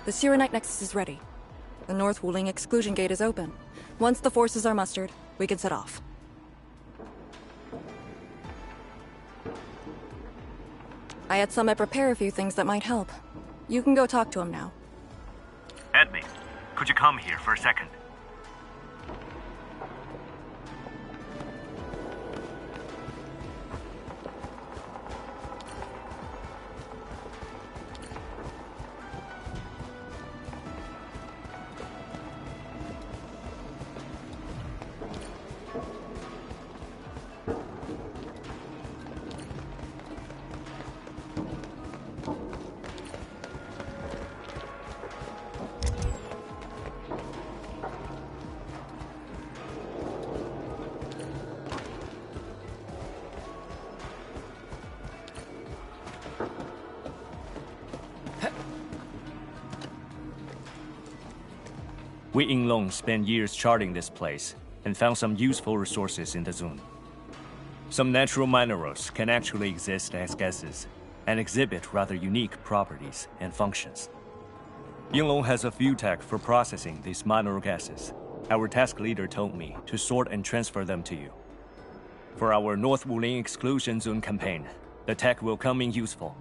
The Sirenite Nexus is ready. The North Wuling exclusion gate is open. Once the forces are mustered, we can set off. I had Summit prepare a few things that might help. You can go talk to him now. Edme, could you come here for a second? We Yinglong spent years charting this place, and found some useful resources in the zone. Some natural minerals can actually exist as gases, and exhibit rather unique properties and functions. Yinglong has a few tech for processing these mineral gases. Our task leader told me to sort and transfer them to you. For our North Wuling Exclusion Zone campaign, the tech will come in useful.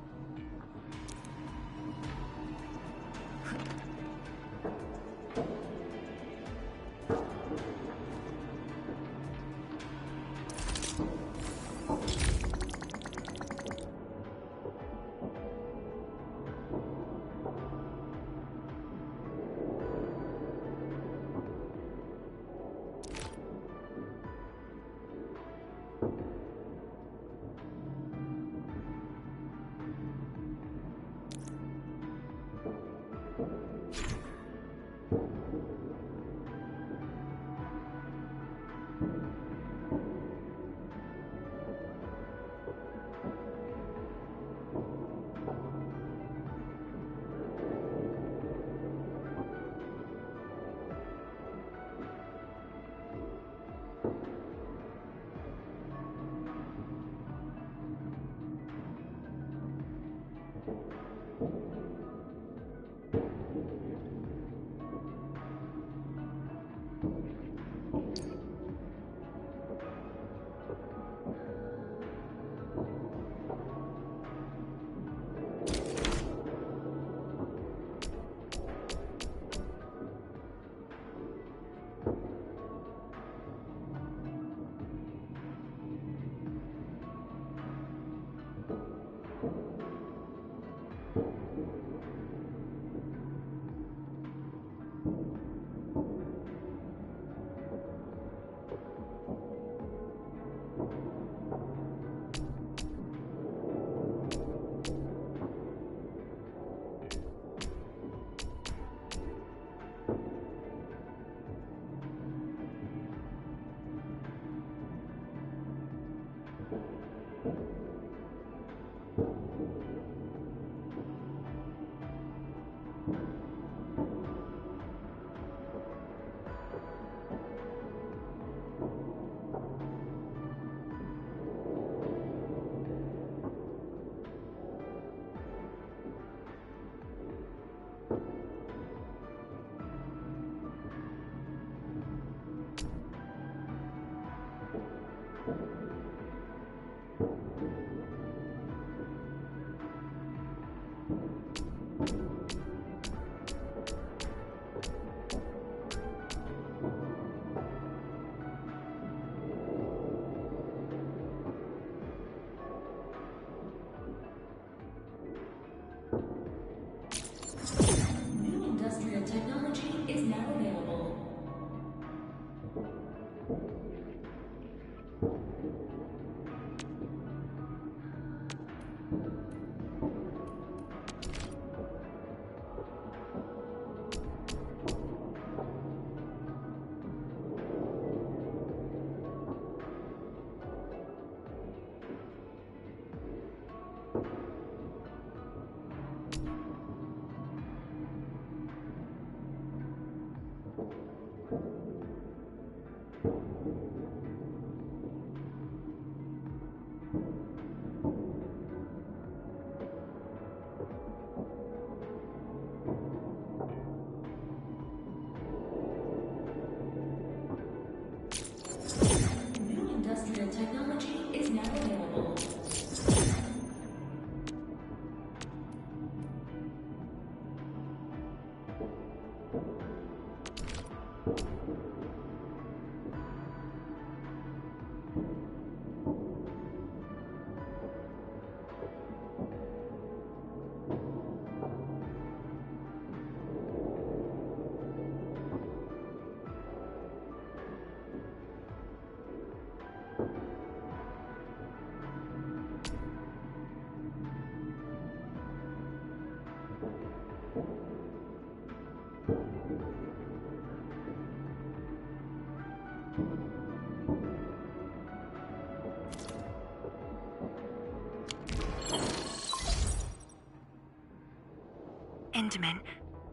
Endman.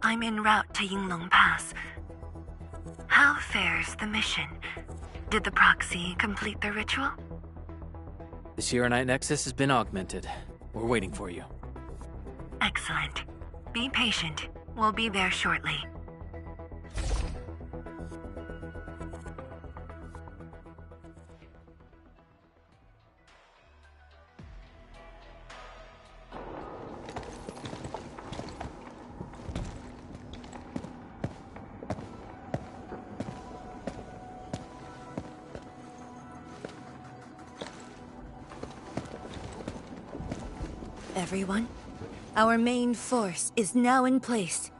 I'm en route to Yinglong Pass. How fares the mission? Did the proxy complete the ritual? The Shiranite Nexus has been augmented. We're waiting for you. Excellent. Be patient. We'll be there shortly. Everyone, our main force is now in place.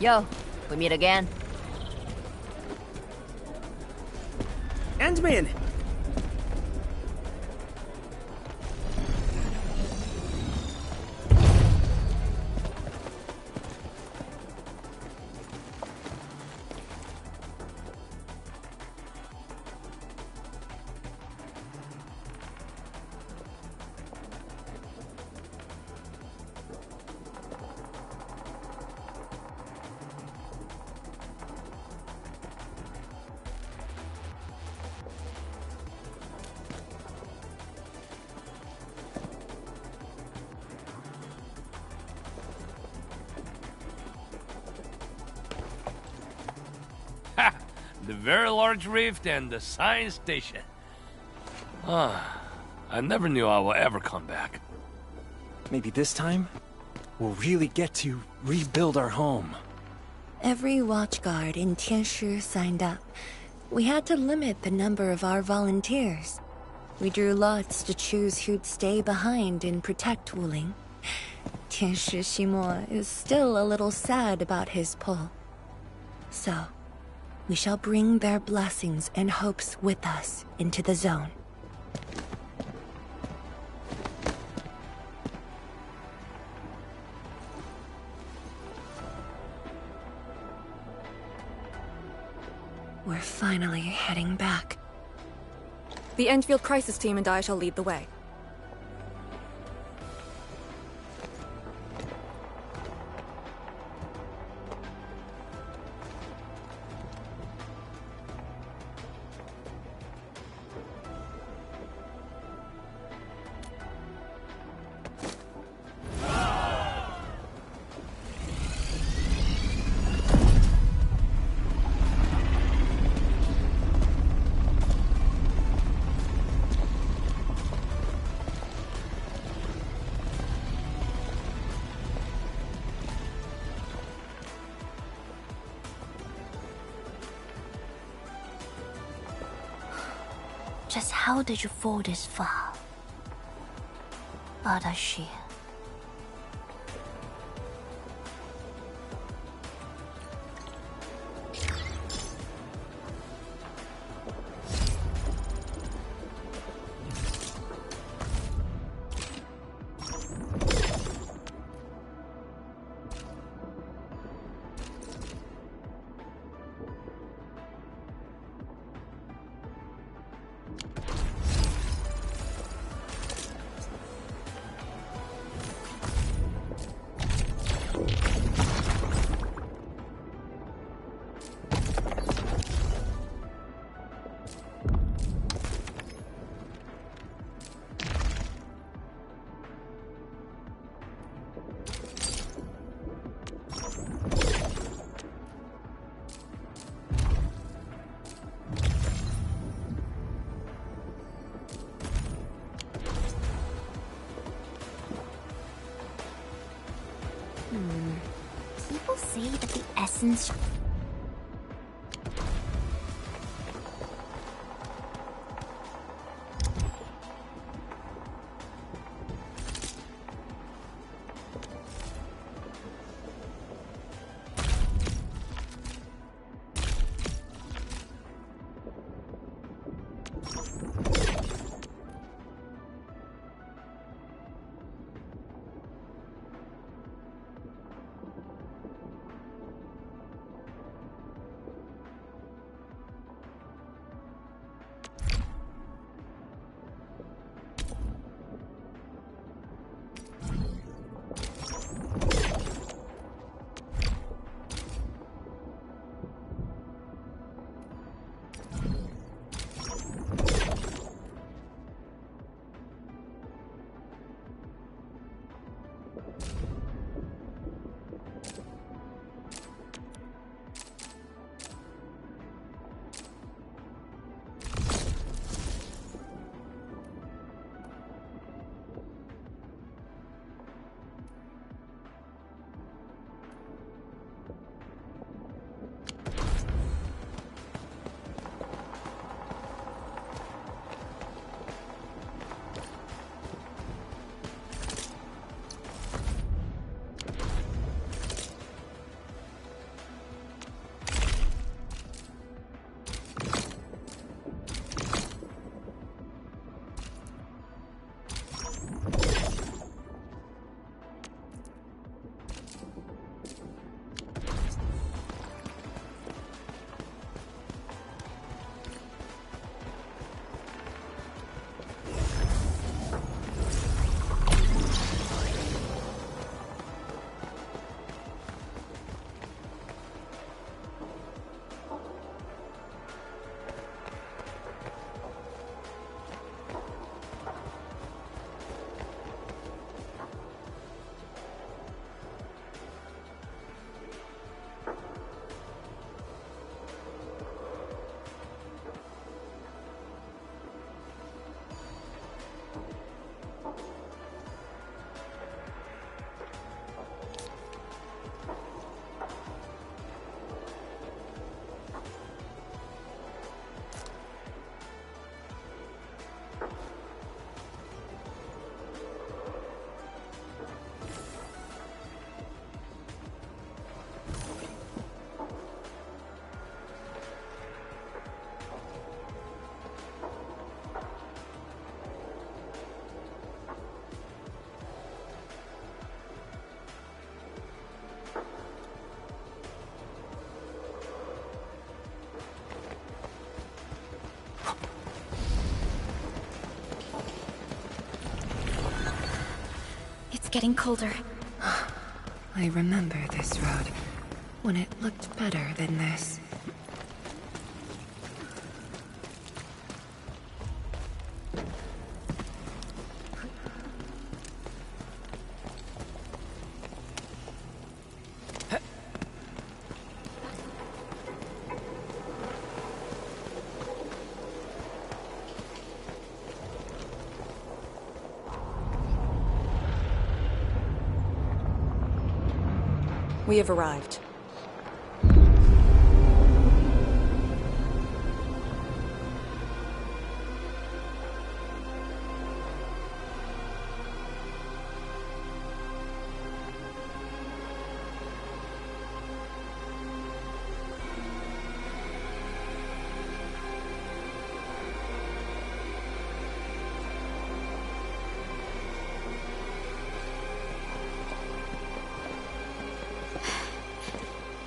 Yo, we meet again. Endman! The very large rift and the science station. I never knew I would ever come back. Maybe this time, we'll really get to rebuild our home. Every watchguard in Tianshi signed up. We had to limit the number of our volunteers. We drew lots to choose who'd stay behind and protect Wuling. Tianshi Ximo is still a little sad about his pull. So, we shall bring their blessings and hopes with us into the zone. We're finally heading back. The Endfield crisis team and I shall lead the way. Just how did you fall this far? Adashi. People say that the essence... getting colder. I remember this road, when it looked better than this. We have arrived.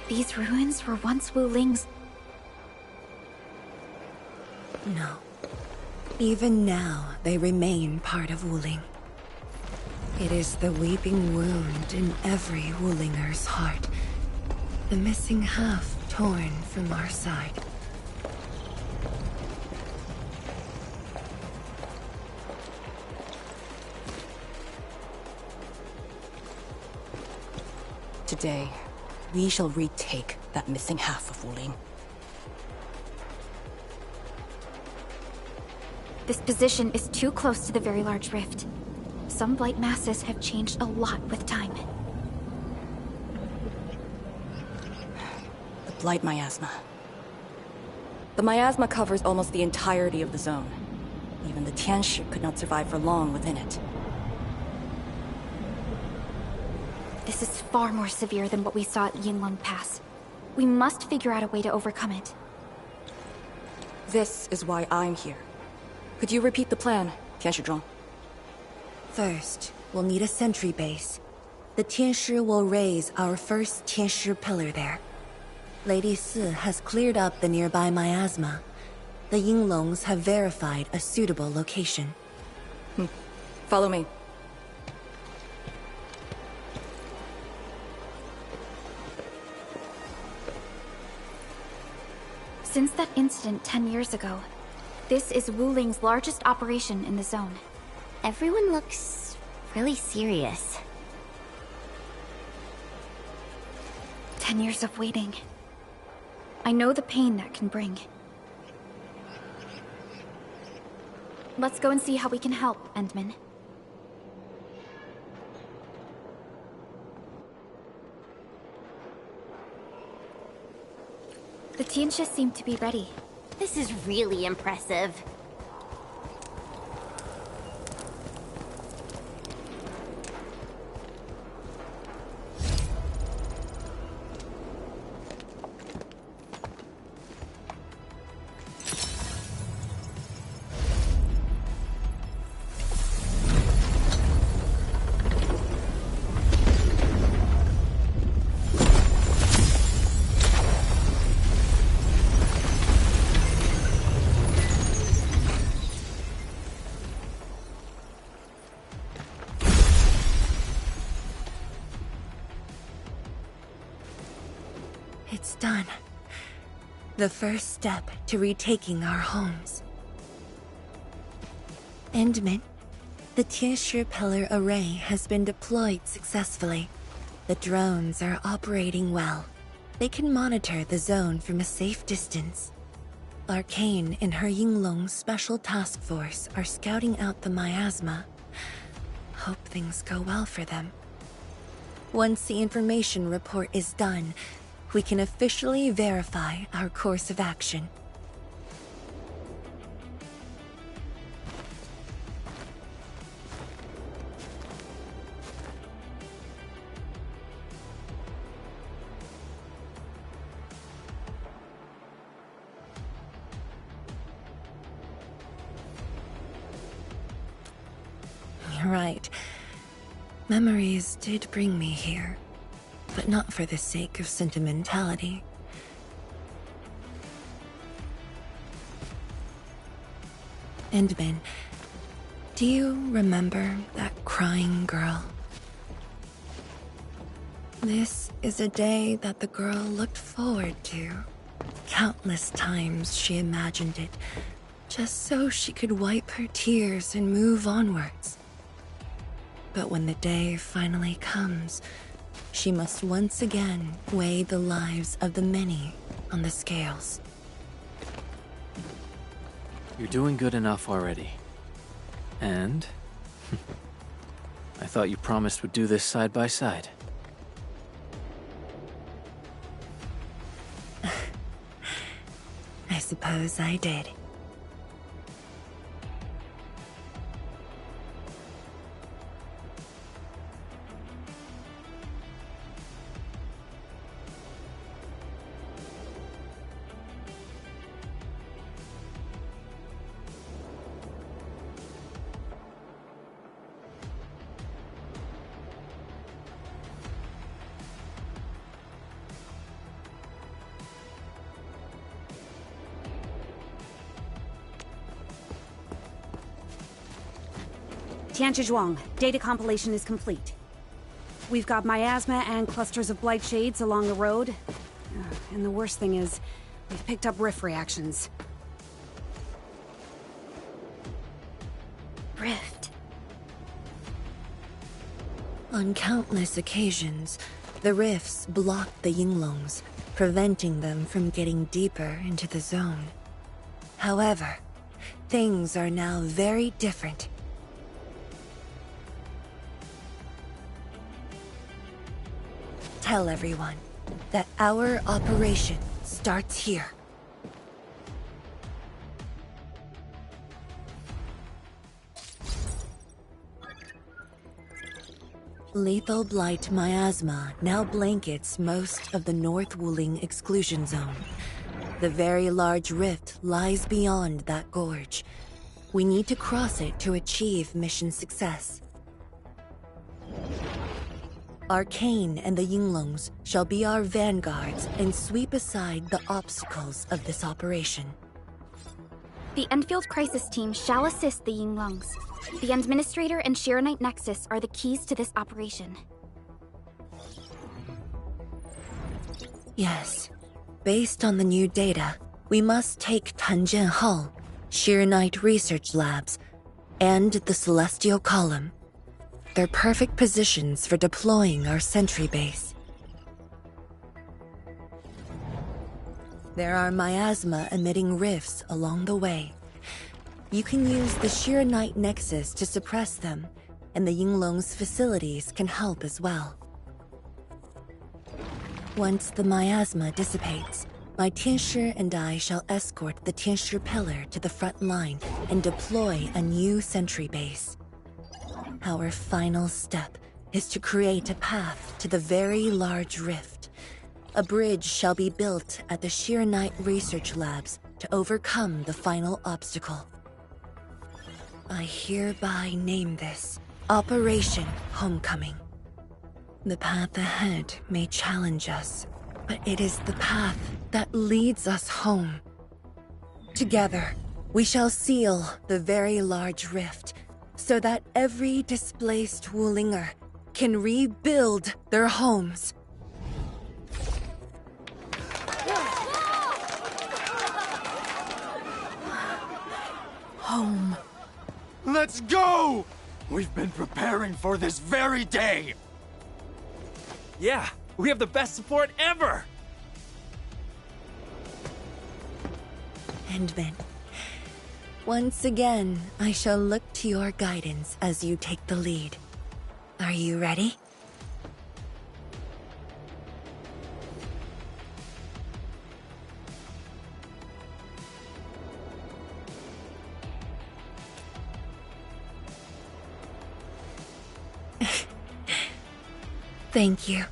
These ruins were once Wuling's. No. Even now, they remain part of Wuling. It is the weeping wound in every Wulinger's heart. The missing half torn from our side. Today, we shall retake that missing half of Wuling. This position is too close to the very large rift. Some blight masses have changed a lot with time. The Blight Miasma. The miasma covers almost the entirety of the zone. Even the Tianshi could not survive for long within it. This is far more severe than what we saw at Yinlong Pass. We must figure out a way to overcome it. This is why I'm here. Could you repeat the plan, Tianshi? First, we'll need a sentry base. The Tianshi will raise our first Tianshi pillar there. Lady Si has cleared up the nearby miasma. The Yinglongs have verified a suitable location. Follow me. Since that incident 10 years ago, this is Wuling's largest operation in the zone. Everyone looks really serious. 10 years of waiting. I know the pain that can bring. Let's go and see how we can help, Endman. The Tianshi seem to be ready. This is really impressive. It's done. The first step to retaking our homes. Endman, the Tianshi pillar array has been deployed successfully. The drones are operating well. They can monitor the zone from a safe distance. Arcane and her Yinglong special task force are scouting out the miasma. Hope things go well for them. Once the information report is done, we can officially verify our course of action. You're right. Memories did bring me here, but not for the sake of sentimentality. Endman, do you remember that crying girl? This is a day that the girl looked forward to. Countless times she imagined it, just so she could wipe her tears and move onwards. But when the day finally comes, she must once again weigh the lives of the many on the scales. You're doing good enough already. And I thought you promised we'd do this side by side. I suppose I did. Tianzhuang, data compilation is complete. We've got miasma and clusters of blight shades along the road. And the worst thing is, we've picked up rift reactions. Rift. On countless occasions, the rifts blocked the Yinglongs, preventing them from getting deeper into the zone. However, things are now very different. Tell everyone that our operation starts here. Lethal blight miasma now blankets most of the North Wuling exclusion zone. The very large rift lies beyond that gorge. We need to cross it to achieve mission success. Arcane and the Yinglongs shall be our vanguards and sweep aside the obstacles of this operation. The Endfield Crisis Team shall assist the Yinglongs. The Administrator and Shiranite Nexus are the keys to this operation. Yes. Based on the new data, we must take Tanjian Hall, Shiranite Research Labs, and the Celestial Column. They're perfect positions for deploying our sentry base. There are miasma-emitting rifts along the way. You can use the Shiranite Nexus to suppress them, and the Yinglong's facilities can help as well. Once the miasma dissipates, my Tianshi and I shall escort the Tianshi Pillar to the front line and deploy a new sentry base. Our final step is to create a path to the very large rift. A bridge shall be built at the Shiranite Research Labs to overcome the final obstacle. I hereby name this Operation Homecoming. The path ahead may challenge us, but it is the path that leads us home. Together, we shall seal the very large rift so that every displaced Wulinger can rebuild their homes. Home. Let's go! We've been preparing for this very day! Yeah, we have the best support ever! Endman, once again, I shall look to your guidance as you take the lead. Are you ready? Thank you.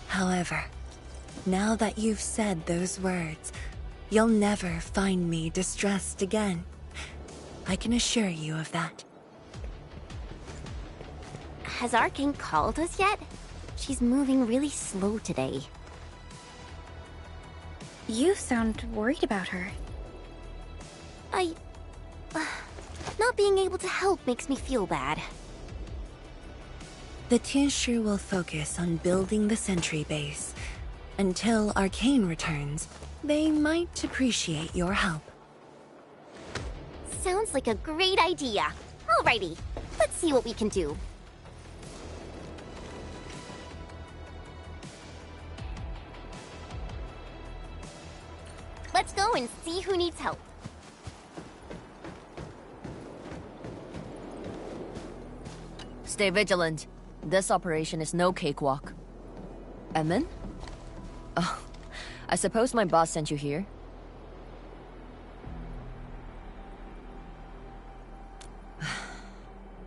However, now that you've said those words, you'll never find me distressed again. I can assure you of that. Has Arcane called us yet? She's moving really slow today. You sound worried about her. Not being able to help makes me feel bad. The Tianshi will focus on building the sentry base. Until Arcane returns, they might appreciate your help. Sounds like a great idea. Alrighty, let's see what we can do. Let's go and see who needs help. Stay vigilant. This operation is no cakewalk. Edmund? Oh, I suppose my boss sent you here?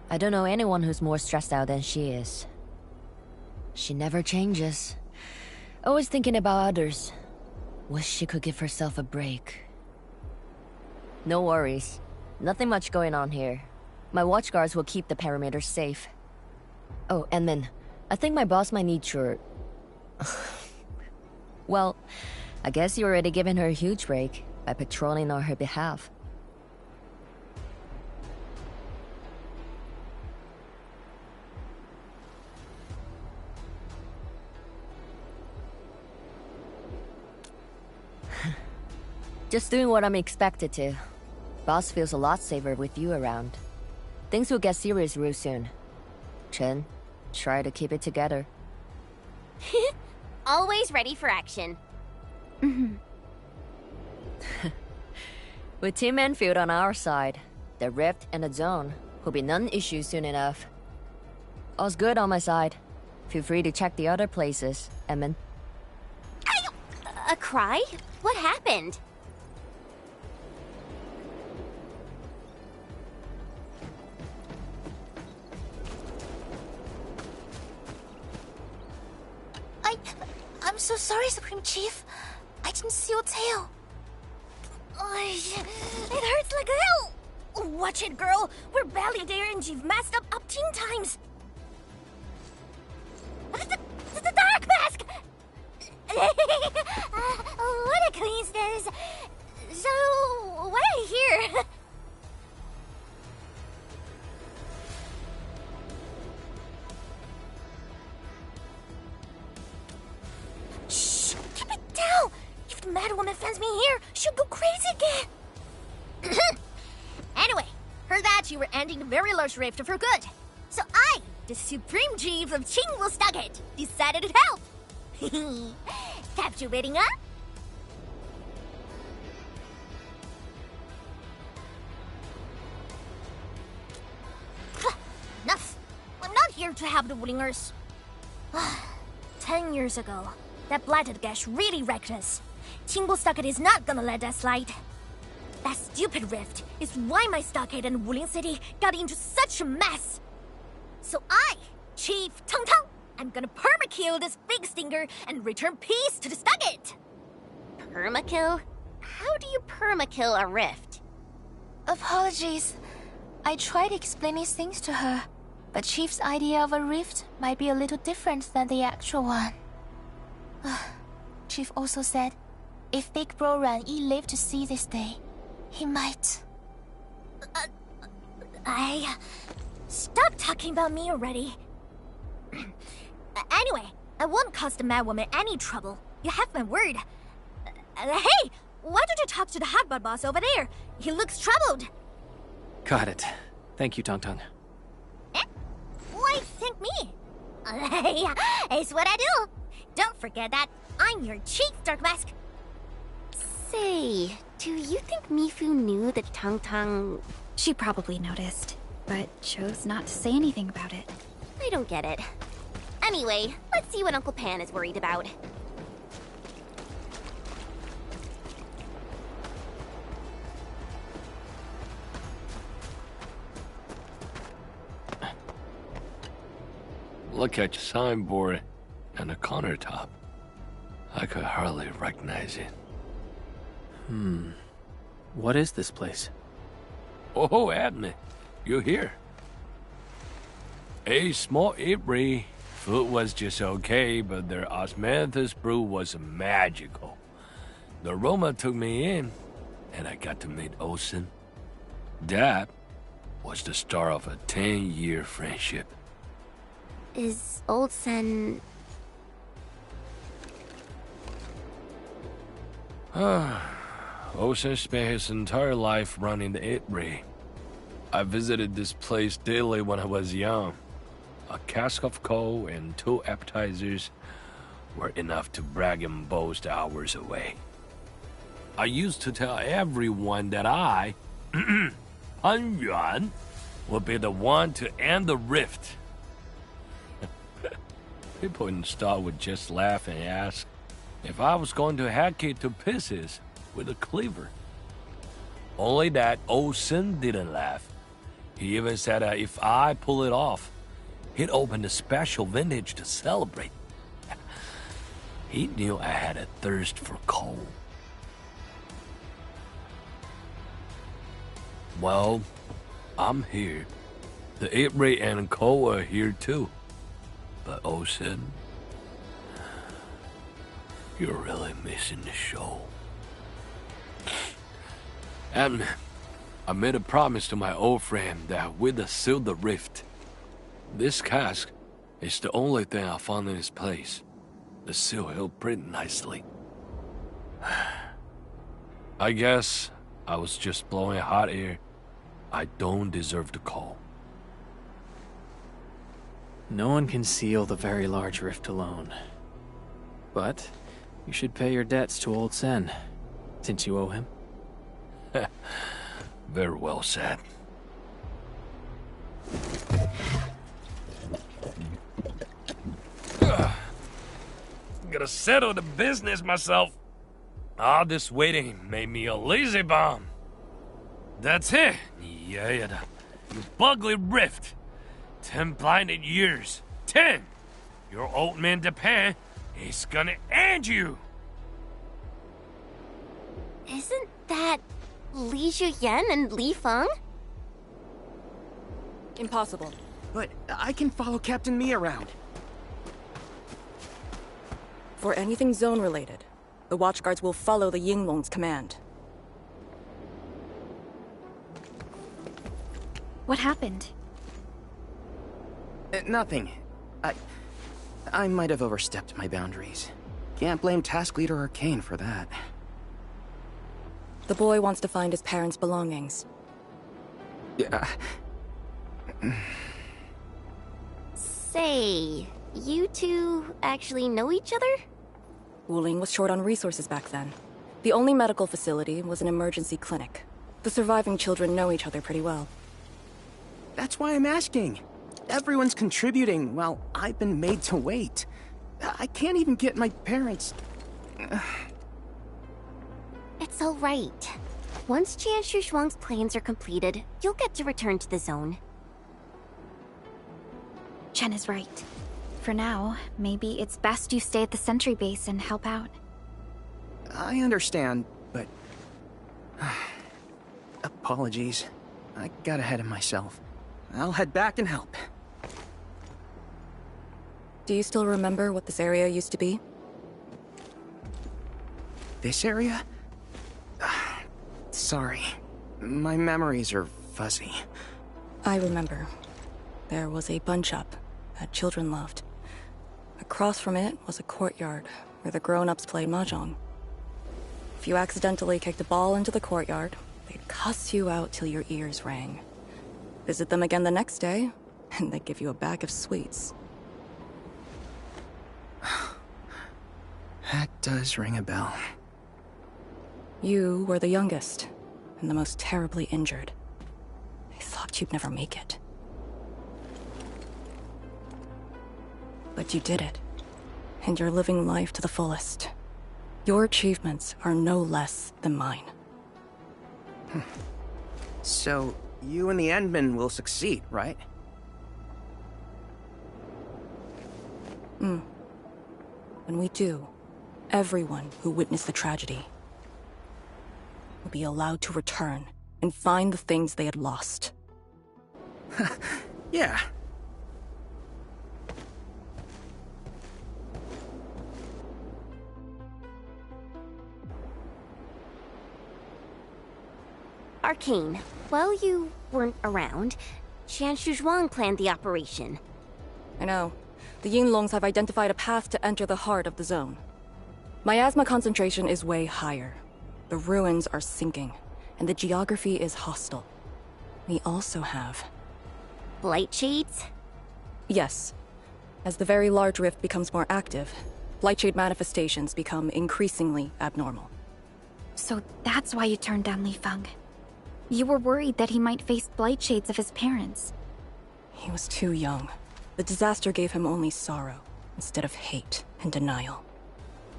I don't know anyone who's more stressed out than she is. She never changes. Always thinking about others. Wish she could give herself a break. No worries. Nothing much going on here. My watchguards will keep the perimeter safe. Oh, Edmund, I think my boss might need your... Well, I guess you already given her a huge break by patrolling on her behalf. Just doing what I'm expected to. Boss feels a lot safer with you around. Things will get serious real soon. Chen, try to keep it together. Always ready for action. With Team Endfield on our side, the rift and the zone will be non-issue soon enough. All's good on my side. Feel free to check the other places, Edmund. A cry? What happened? I'm so sorry, Supreme Chief. I didn't see your tail. It hurts like hell. Watch it, girl. We're barely there and you've messed up 10 times. The dark mask! What a coincidence. So, why are you here? Shh! Keep it down! If the Mad Woman finds me here, she'll go crazy again! Anyway, heard that you were ending the very large rift for good. So I, the Supreme Chief of Qingwu, decided to help! Captivating, huh? Enough! I'm not here to help the Wulingers. 10 years ago, that blighted gash really wrecked us. Qingwu is not gonna let that slide. That stupid rift is why my stockade and Wuling City got into such a mess. So I, Chief Tong Tong, I'm gonna permakill this big stinger and return peace to the stockade. Permakill? How do you permakill a rift? Apologies. I tried explaining things to her, but Chief's idea of a rift might be a little different than the actual one. Chief also said, if Big Bro Ran Yi lived to see this day, he might... Stop talking about me already. Anyway, I won't cause the Mad Woman any trouble. You have my word. Hey! Why don't you talk to the Hotbot boss over there? He looks troubled. Got it. Thank you, Tong Tong. Eh? Why thank me? It's what I do. Don't forget that I'm your chief, Dark Mask. Say, do you think Mifu knew that Tong Tong... She probably noticed, but chose not to say anything about it. I don't get it. Anyway, let's see what Uncle Pan is worried about. Look at your signboard and the countertop. I could hardly recognize it. What is this place? Oh, Admin, you're here. A small eatery. Food was just okay, but their osmanthus brew was magical. The aroma took me in, and I got to meet Olsen. That was the start of a 10-year friendship. Is Old Sen... Ocean spent his entire life running the Itri. I visited this place daily when I was young. A cask of coal and 2 appetizers were enough to brag and boast hours away. I used to tell everyone that I, Han Yuan, would be the one to end the rift. People in the stall would just laugh and ask if I was going to hack it to pieces with a cleaver. Only that Old Sin didn't laugh. He even said that if I pull it off, he'd open a special vintage to celebrate. He knew I had a thirst for coal. Well, I'm here. The Itri and coal are here too. But Old Sin, you're really missing the show. And I made a promise to my old friend that we'd seal the rift. This cask is the only thing I found in this place. The seal held pretty nicely. I guess I was just blowing hot air. I don't deserve the call. No one can seal the very large rift alone. But you should pay your debts to Old Sen, since you owe him. Very well said. Gotta settle the business myself. All this waiting made me a lazy bum. That's it. Yeah, you bugly rift. 10 blinded years. 10! Your old man Japan is gonna end you. Isn't that Li Zhuyan and Li Feng? Impossible. But I can follow Captain Mi around. For anything zone-related, the Watchguards will follow the Yinglong's command. What happened? Nothing. I might have overstepped my boundaries. Can't blame Task Leader Arcane for that. The boy wants to find his parents' belongings. Yeah. Say, you two actually know each other? Wuling was short on resources back then. The only medical facility was an emergency clinic. The surviving children know each other pretty well. That's why I'm asking. Everyone's contributing while I've been made to wait. I can't even get my parents... It's all right. Once Jianshu Zhuang's plans are completed, you'll get to return to the zone. Chen is right. For now, maybe it's best you stay at the sentry base and help out. I understand, but... Apologies. I got ahead of myself. I'll head back and help. Do you still remember what this area used to be? This area? Sorry. My memories are fuzzy. I remember. There was a bun shop that children loved. Across from it was a courtyard where the grown-ups played mahjong. If you accidentally kicked a ball into the courtyard, they'd cuss you out till your ears rang. Visit them again the next day, and they'd give you a bag of sweets. That does ring a bell. You were the youngest, and the most terribly injured. They thought you'd never make it. But you did it, and you're living life to the fullest. Your achievements are no less than mine. So, you and the Endmen will succeed, right? When we do, everyone who witnessed the tragedy will be allowed to return and find the things they had lost. Yeah. Arcane, while you weren't around, Jianshu Zhuang planned the operation. I know. the Yinglongs have identified a path to enter the heart of the zone. Miasma concentration is way higher. The ruins are sinking, and the geography is hostile. We also have... Blight shades? Yes. As the Very Large Rift becomes more active, Blightshade manifestations become increasingly abnormal. So that's why you turned down Li Feng. You were worried that he might face blight shades of his parents. He was too young. The disaster gave him only sorrow, instead of hate and denial.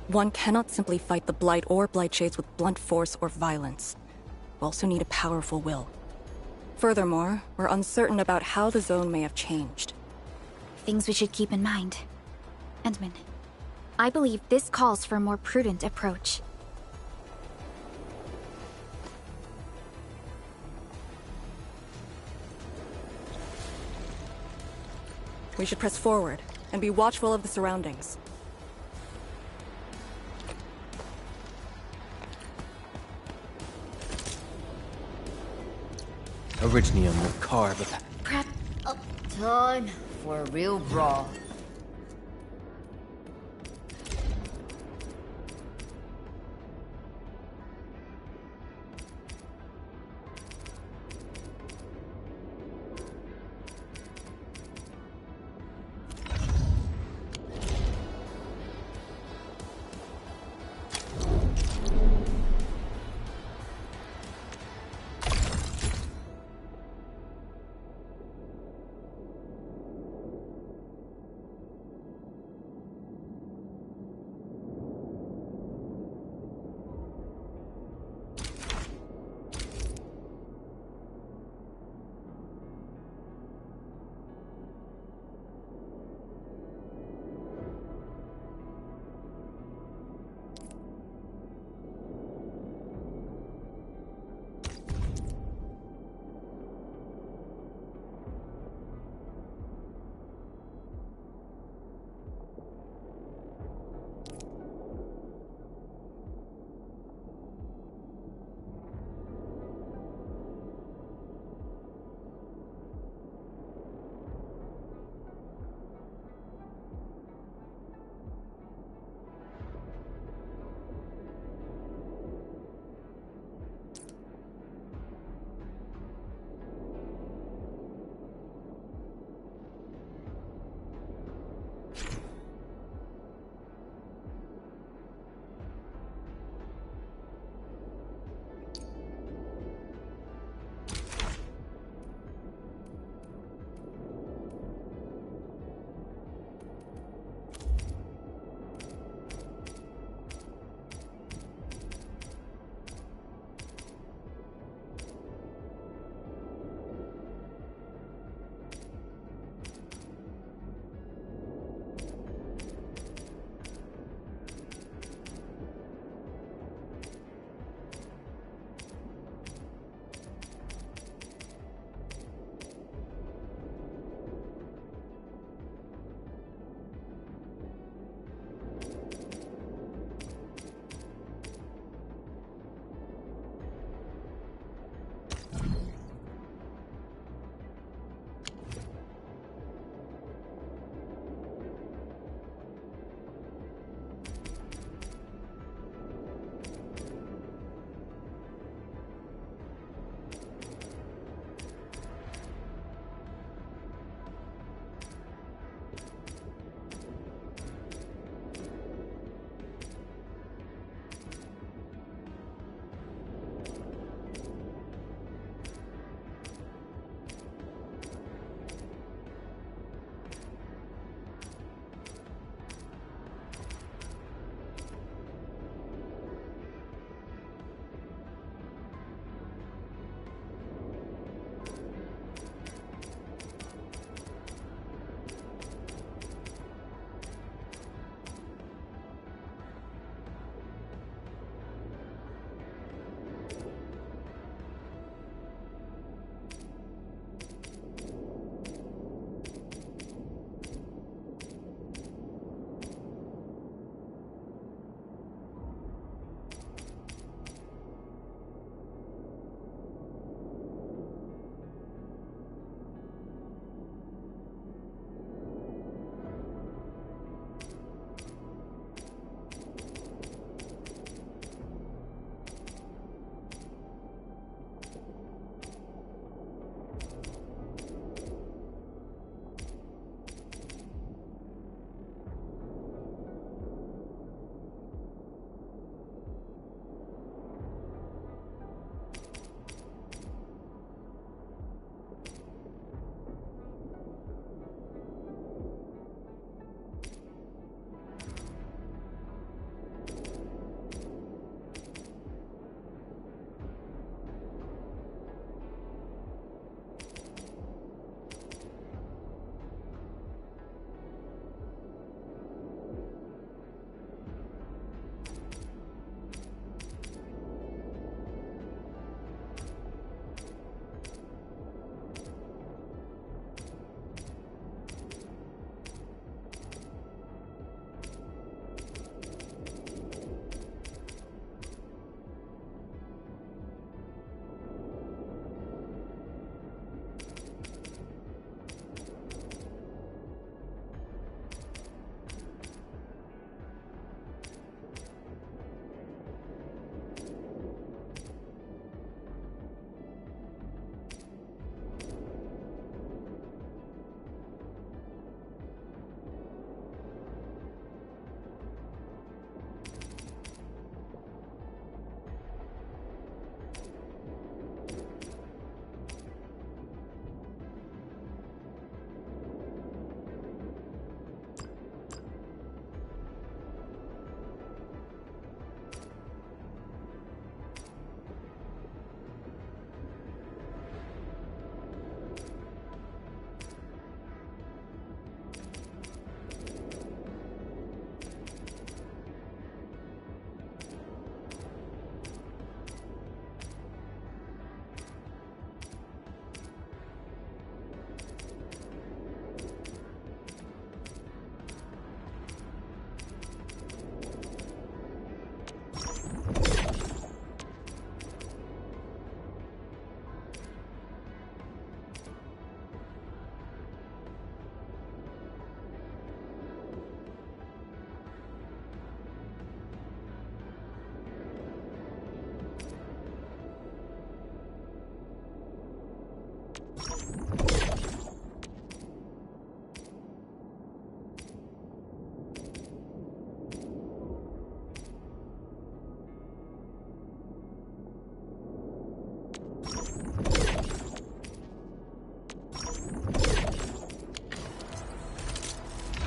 One cannot simply fight the Blight or Blightshades with blunt force or violence. You also need a powerful will. Furthermore, we're uncertain about how the zone may have changed. Things we should keep in mind. Endman, I believe this calls for a more prudent approach. We should press forward, and be watchful of the surroundings. Originium will carve a... Prep. Time for a real brawl.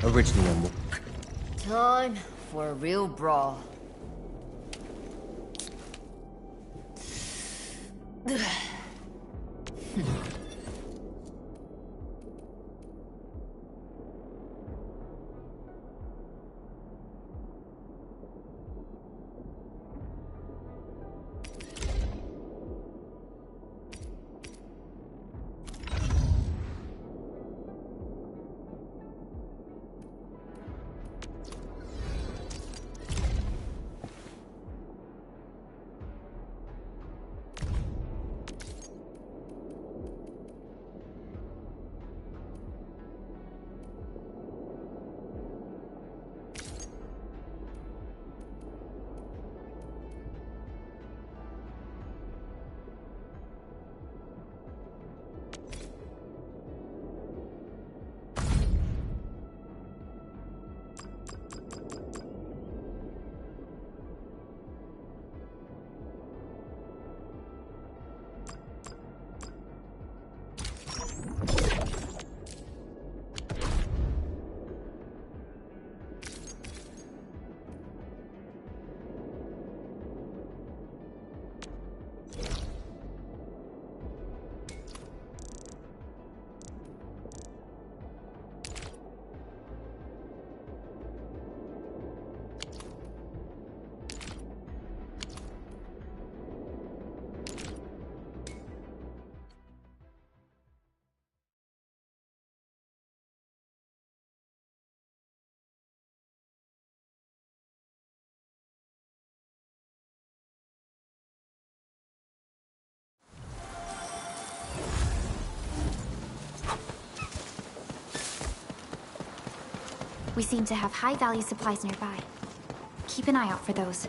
Original one. Time for a real brawl. We seem to have high-value supplies nearby. Keep an eye out for those.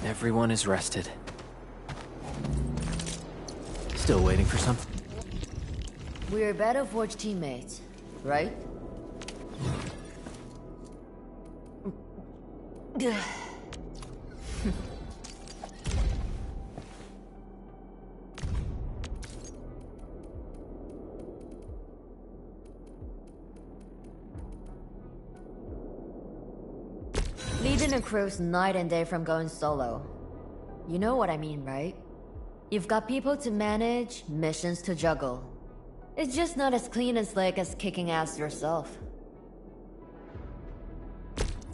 Everyone is rested. Still waiting for something? We're Battleforge teammates, right? Leading a crew's night and day from going solo. You know what I mean, right? You've got people to manage, missions to juggle. It's just not as clean and slick as kicking ass yourself.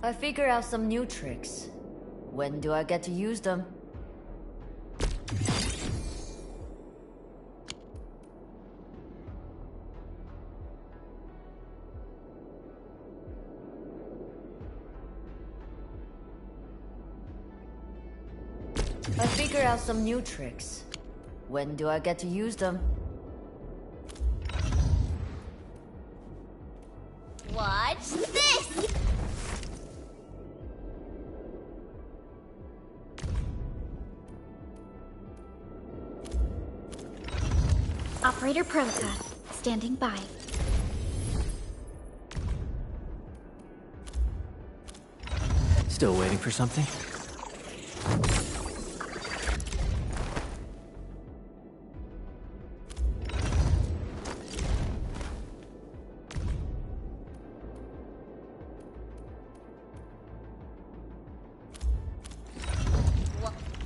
I figured out some new tricks. When do I get to use them? I figured out some new tricks. When do I get to use them? Watch this! Operator Prota, standing by. Still waiting for something?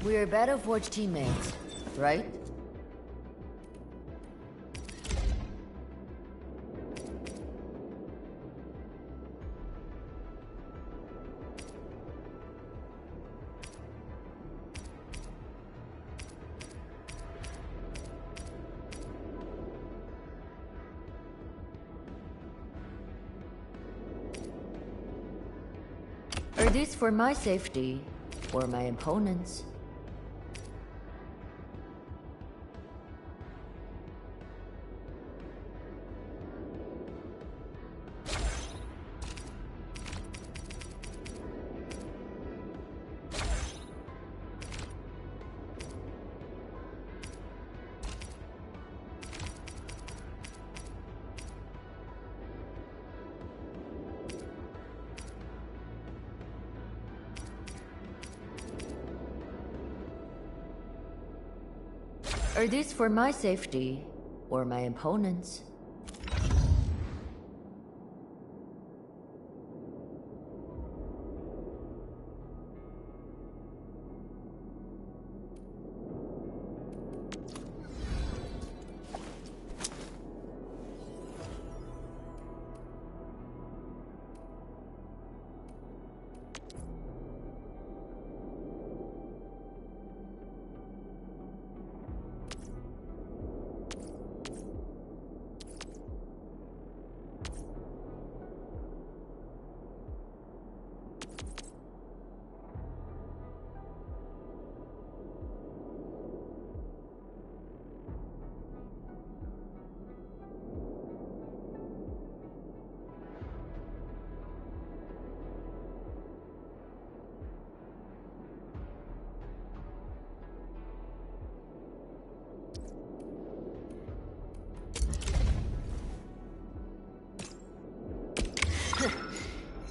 We're Battleforge teammates, right? Are these for my safety, or my opponent's? Are these for my safety, or my opponent's?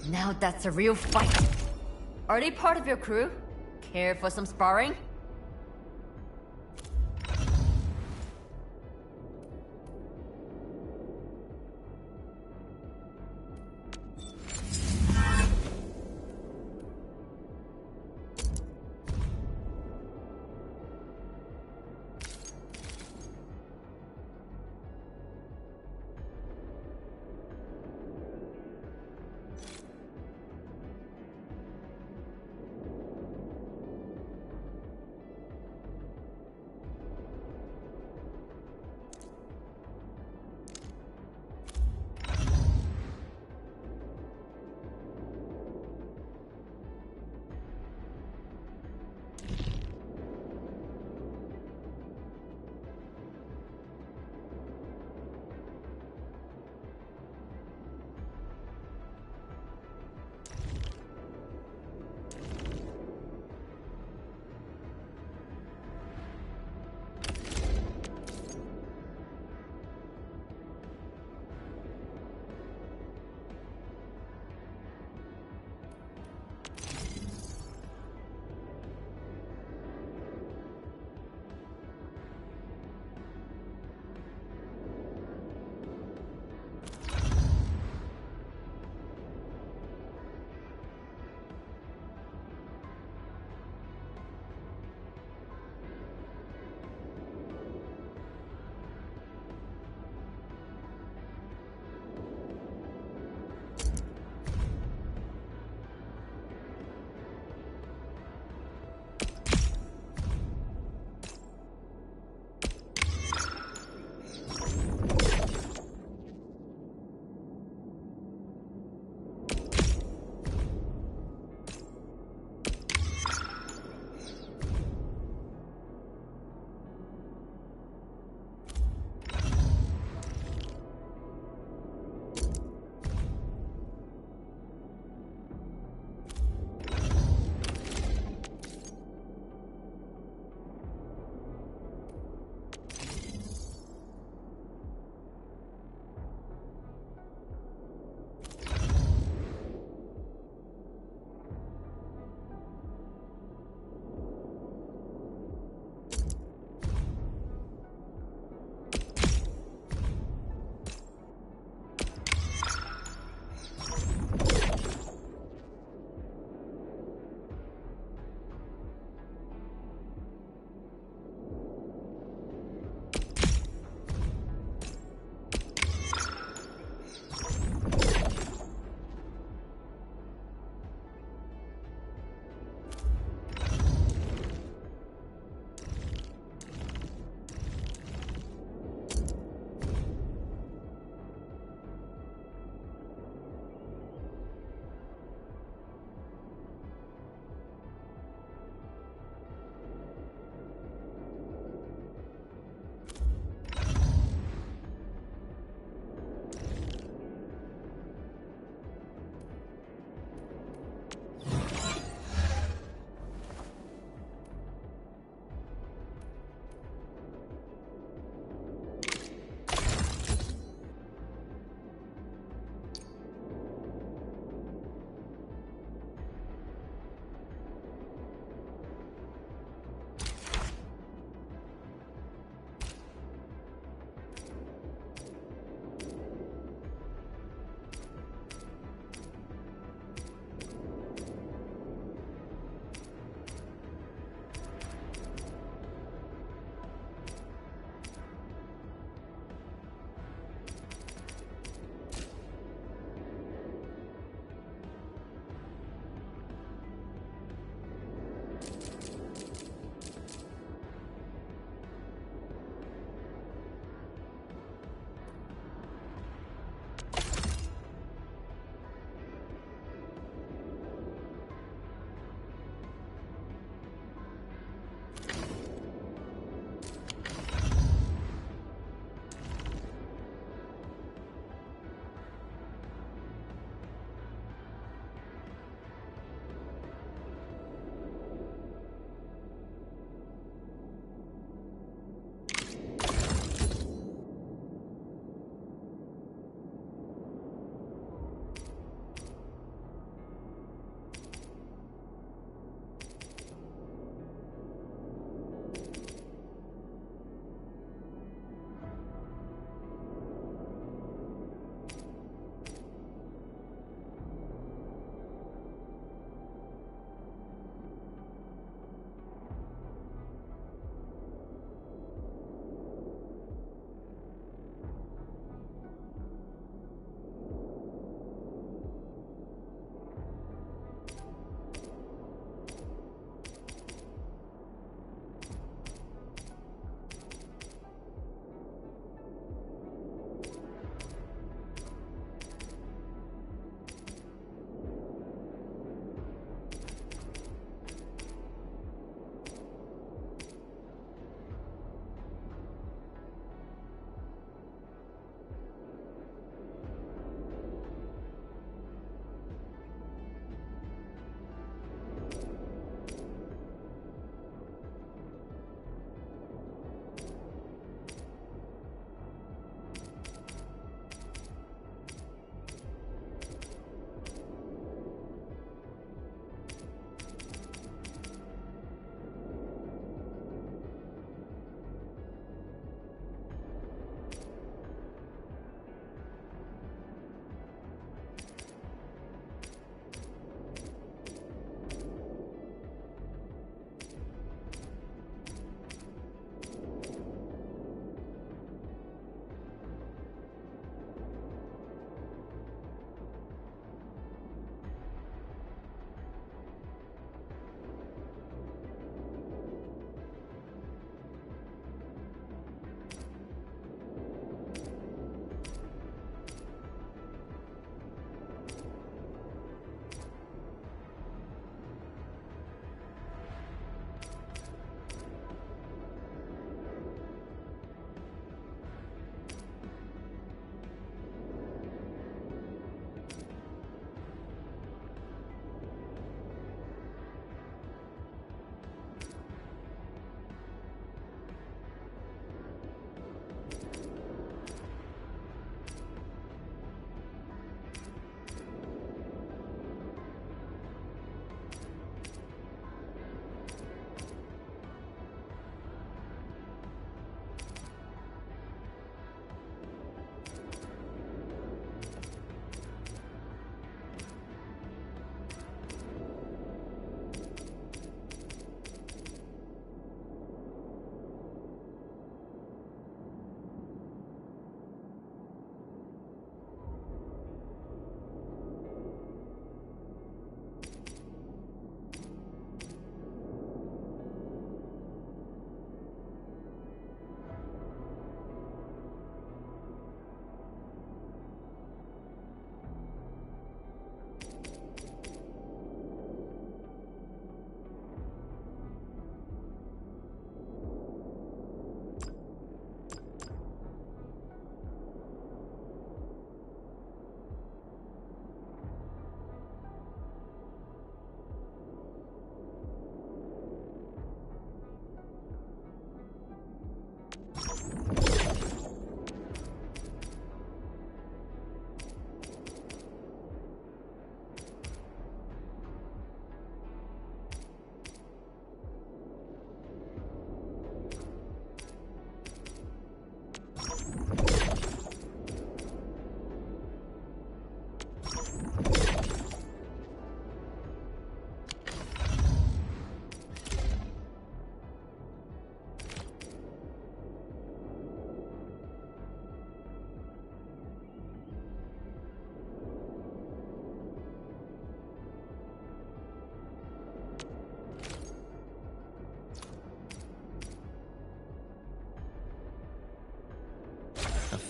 Now that's a real fight. Are they part of your crew? Care for some sparring?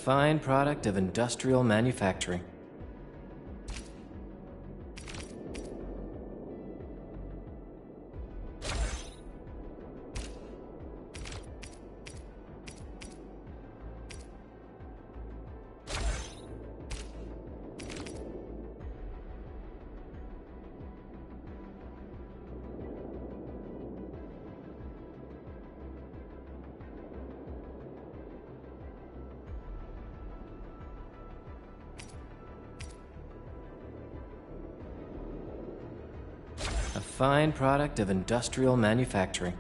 fine product of industrial manufacturing. A fine product of industrial manufacturing.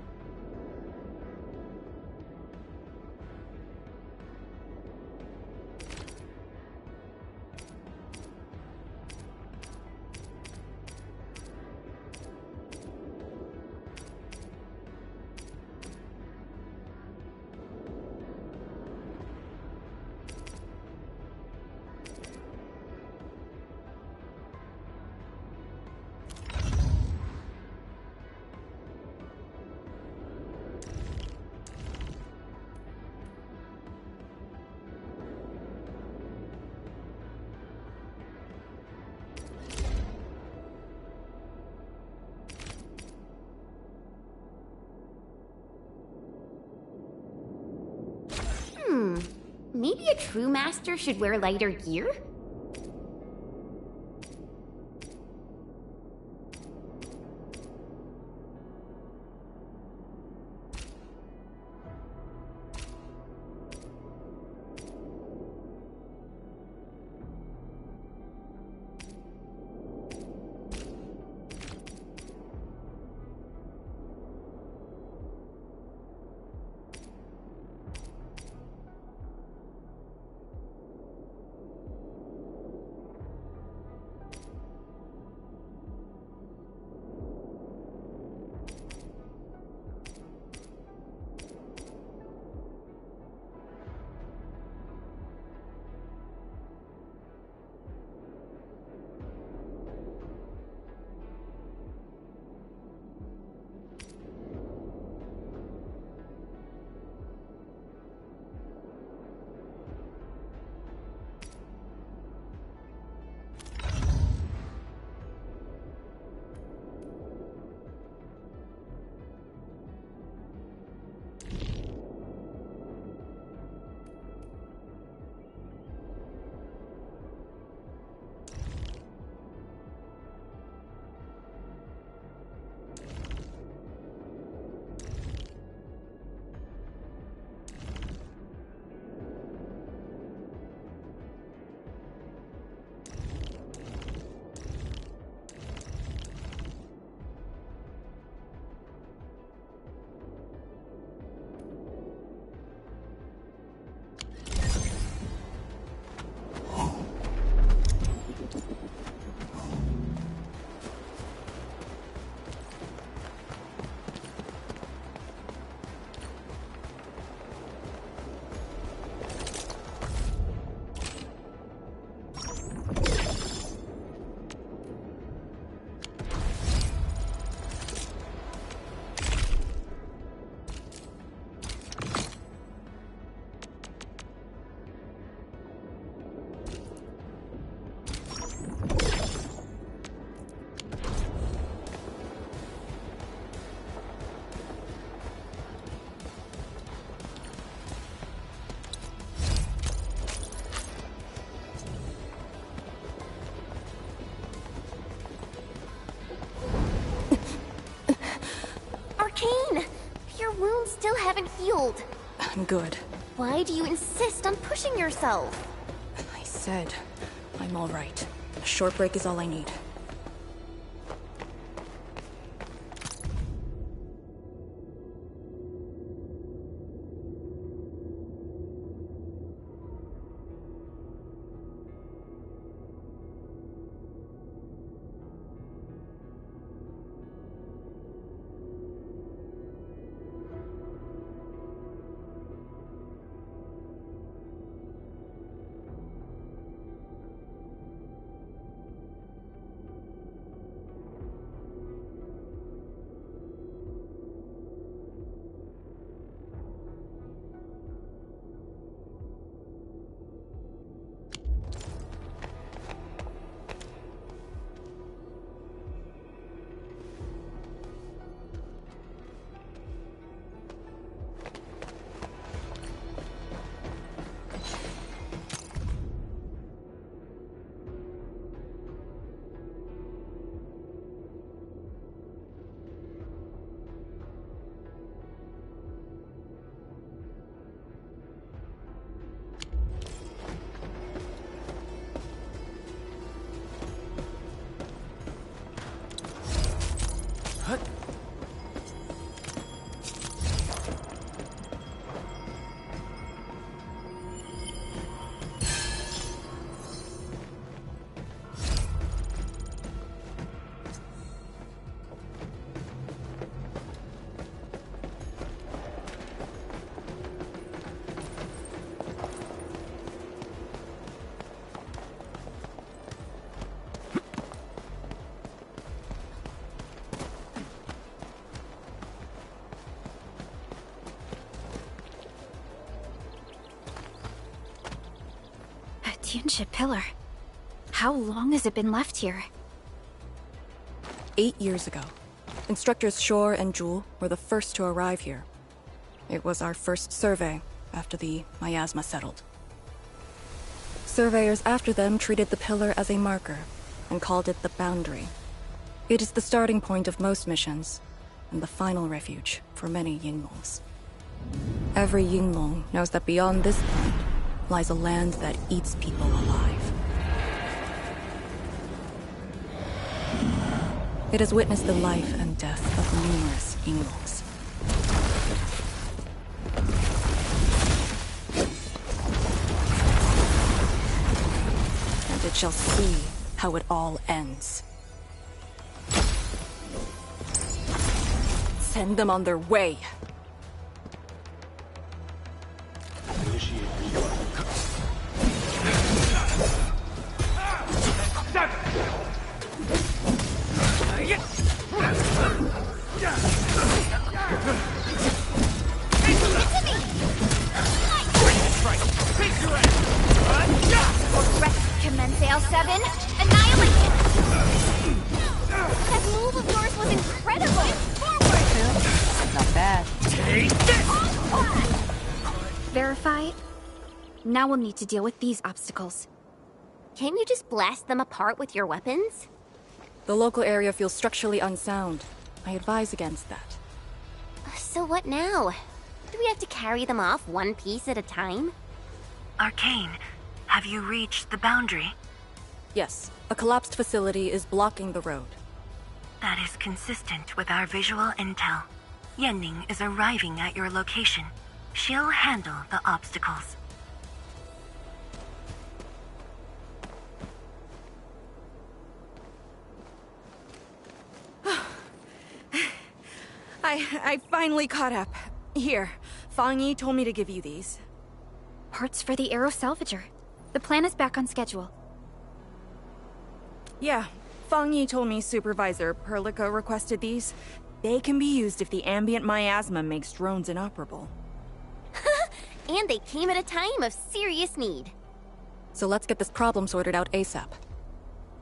Maybe a true master should wear lighter gear? Still haven't healed. I'm good. Why do you insist on pushing yourself? I said, I'm all right. A short break is all I need. Kinship pillar. How long has it been left here? 8 years ago, instructors Shore and Jewel were the first to arrive here. It was our first survey after the miasma settled. Surveyors after them treated the pillar as a marker and called it the boundary. It is the starting point of most missions and the final refuge for many Yinglongs. Every Yinglong knows that beyond this point lies a land that eats people alive. It has witnessed the life and death of numerous Yinglongs. And it shall see how it all ends. Send them on their way. Commence L7, annihilation! That move of yours was incredible! Forward! Not bad. Verify. Now we'll need to deal with these obstacles. Can't you just blast them apart with your weapons? The local area feels structurally unsound. I advise against that. So what now? Do we have to carry them off one piece at a time? Arcane, have you reached the boundary? Yes, a collapsed facility is blocking the road. That is consistent with our visual intel. Yenning is arriving at your location. She'll handle the obstacles. I finally caught up. Here, Fang Yi told me to give you these. Parts for the Aero Salvager. The plan is back on schedule. Yeah, Fang Yi told me Supervisor Perlica requested these. They can be used if the ambient miasma makes drones inoperable. And they came at a time of serious need. So let's get this problem sorted out ASAP.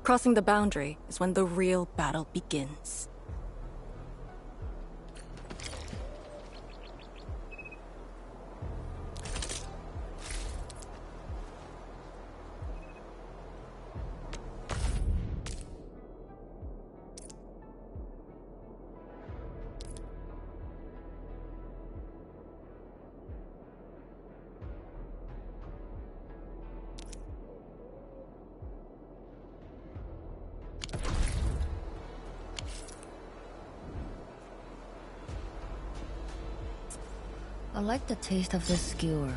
Crossing the boundary is when the real battle begins. I like the taste of this skewer.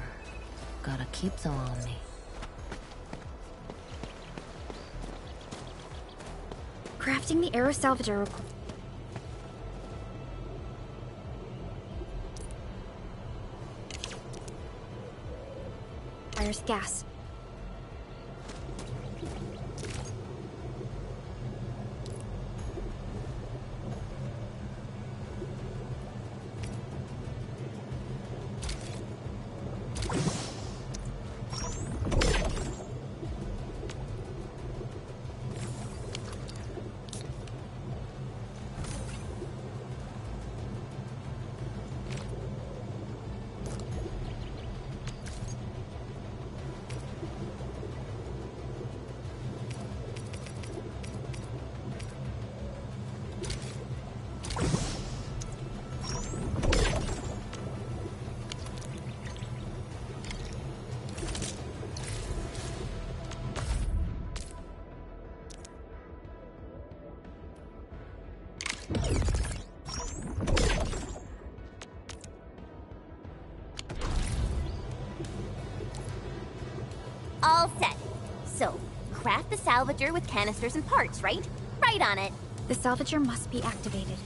Gotta keep some on me. Crafting the Aero Salvager requires gas. All set. So, craft the salvager with canisters and parts, right? Right on it. The salvager must be activated.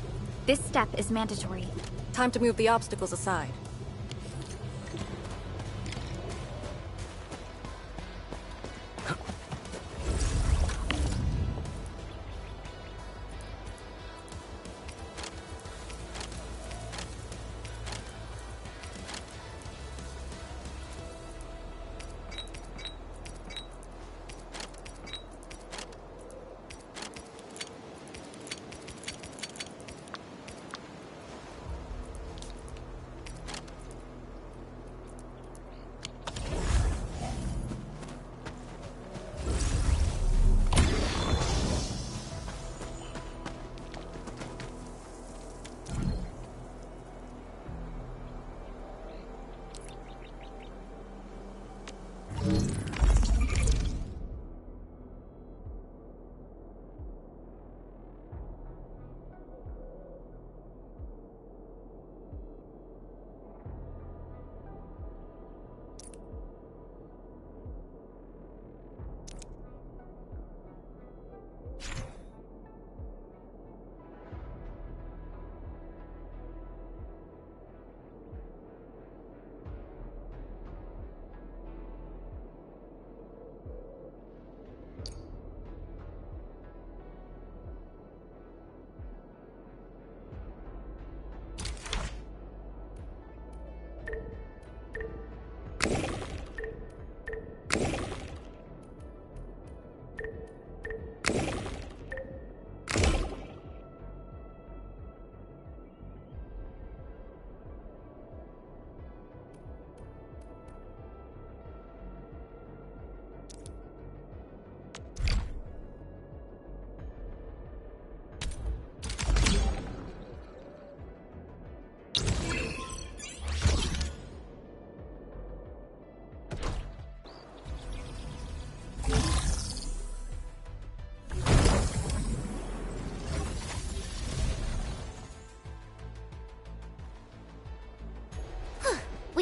This step is mandatory. Time to move the obstacles aside.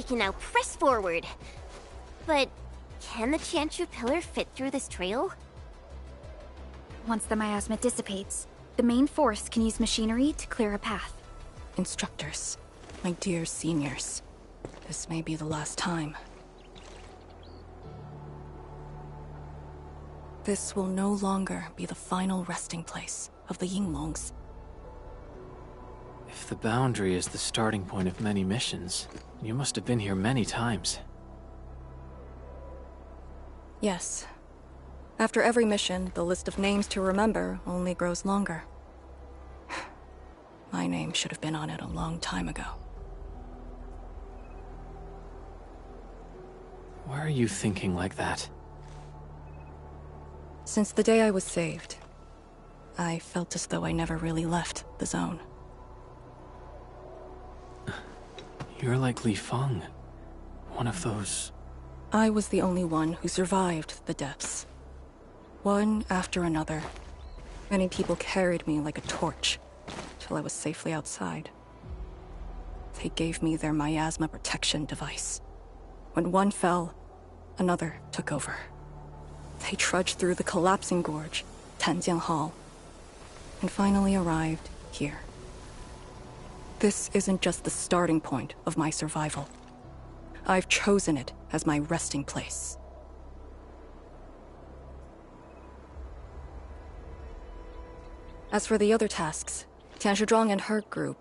we can now press forward. But can the Qianshu pillar fit through this trail? Once the miasma dissipates, the main force can use machinery to clear a path. Instructors, my dear seniors, this may be the last time. This will no longer be the final resting place of the Yinglongs. If the boundary is the starting point of many missions, you must have been here many times. Yes. After every mission, the list of names to remember only grows longer. My name should have been on it a long time ago. Why are you thinking like that? Since the day I was saved, I felt as though I never really left the zone. You're like Li Feng, one of those... I was the only one who survived the depths. One after another, many people carried me like a torch, till I was safely outside. They gave me their miasma protection device. When one fell, another took over. They trudged through the collapsing gorge, Tanjiang Hall, and finally arrived here. This isn't just the starting point of my survival. I've chosen it as my resting place. As for the other tasks, Tianshi Zhuang and her group...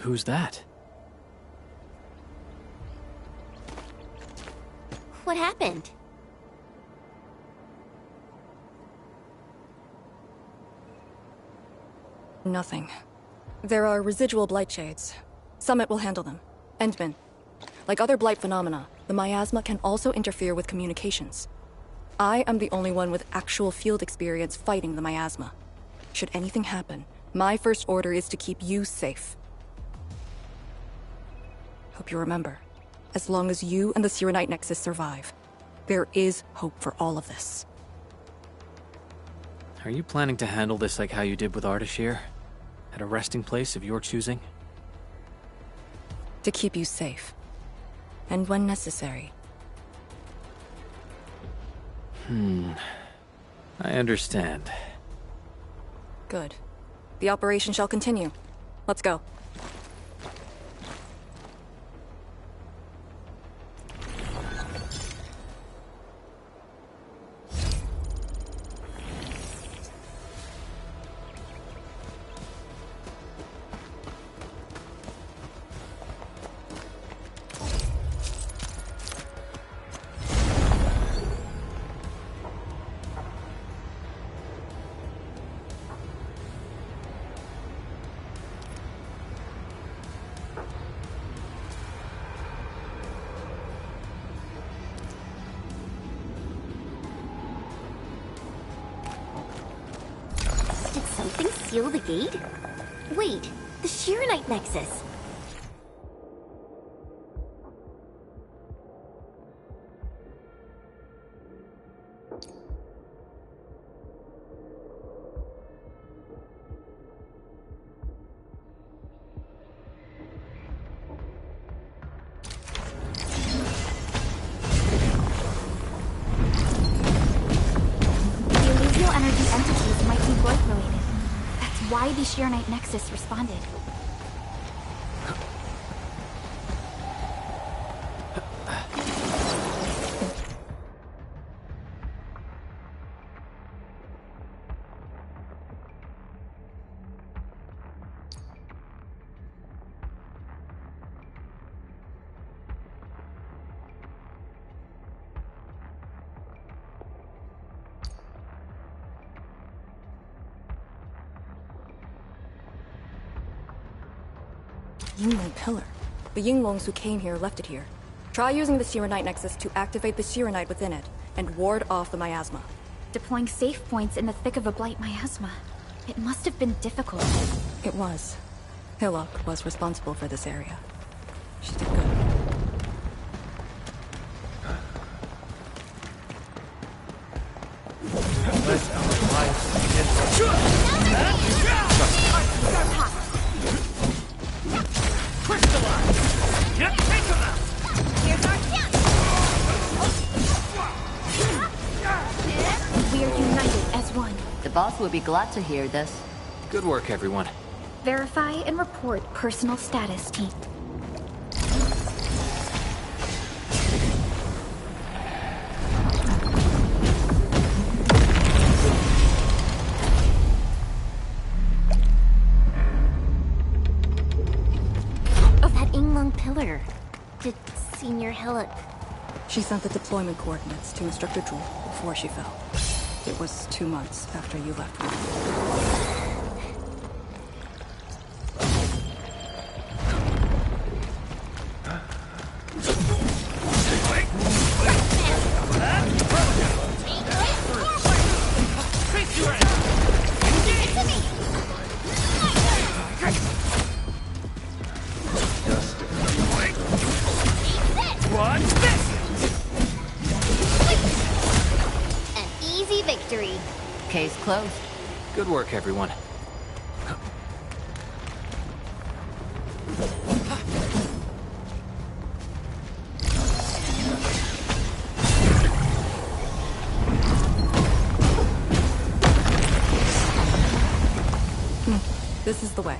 Who's that? What happened? Nothing. There are residual blight shades. Summit will handle them. Endman. Like other blight phenomena, the miasma can also interfere with communications. I am the only one with actual field experience fighting the miasma. Should anything happen, my first order is to keep you safe. Hope you remember, as long as you and the Sirenite Nexus survive, there is hope for all of this. Are you planning to handle this like how you did with Ardashir? At a resting place of your choosing? To keep you safe. And when necessary. I understand. Good. The operation shall continue. Let's go. Seal the gate? Wait, the Shirenite Nexus. The illusional energy entities might be void-related. Why the Shirenite Nexus responded. Yinglong pillar. The Yinglongs who came here left it here. Try using the Sirenite Nexus to activate the Sirenite within it, and ward off the miasma. Deploying safe points in the thick of a blight miasma. It must have been difficult. It was. Hillock was responsible for this area. She did good. Let our lives We are united as one. The boss would be glad to hear this. Good work, everyone. Verify and report personal status, team. Of that Yinglong pillar. Did Senior Hillip... She sent the deployment coordinates to Instructor Drool before she fell. It was 2 months after you left me. An easy victory. Case closed. Good work, everyone. This is the way.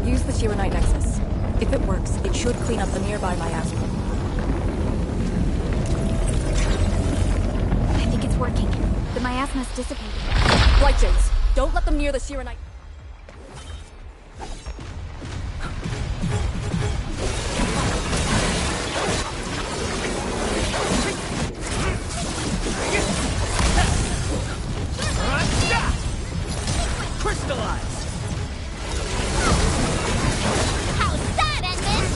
Use the Shiranite Nexus. If it works, it should clean up the nearby miasma. I think it's working. The miasma's dissipating. Blight Shades, don't let them near the Shiranite. Crystallize! How's that, Edmund?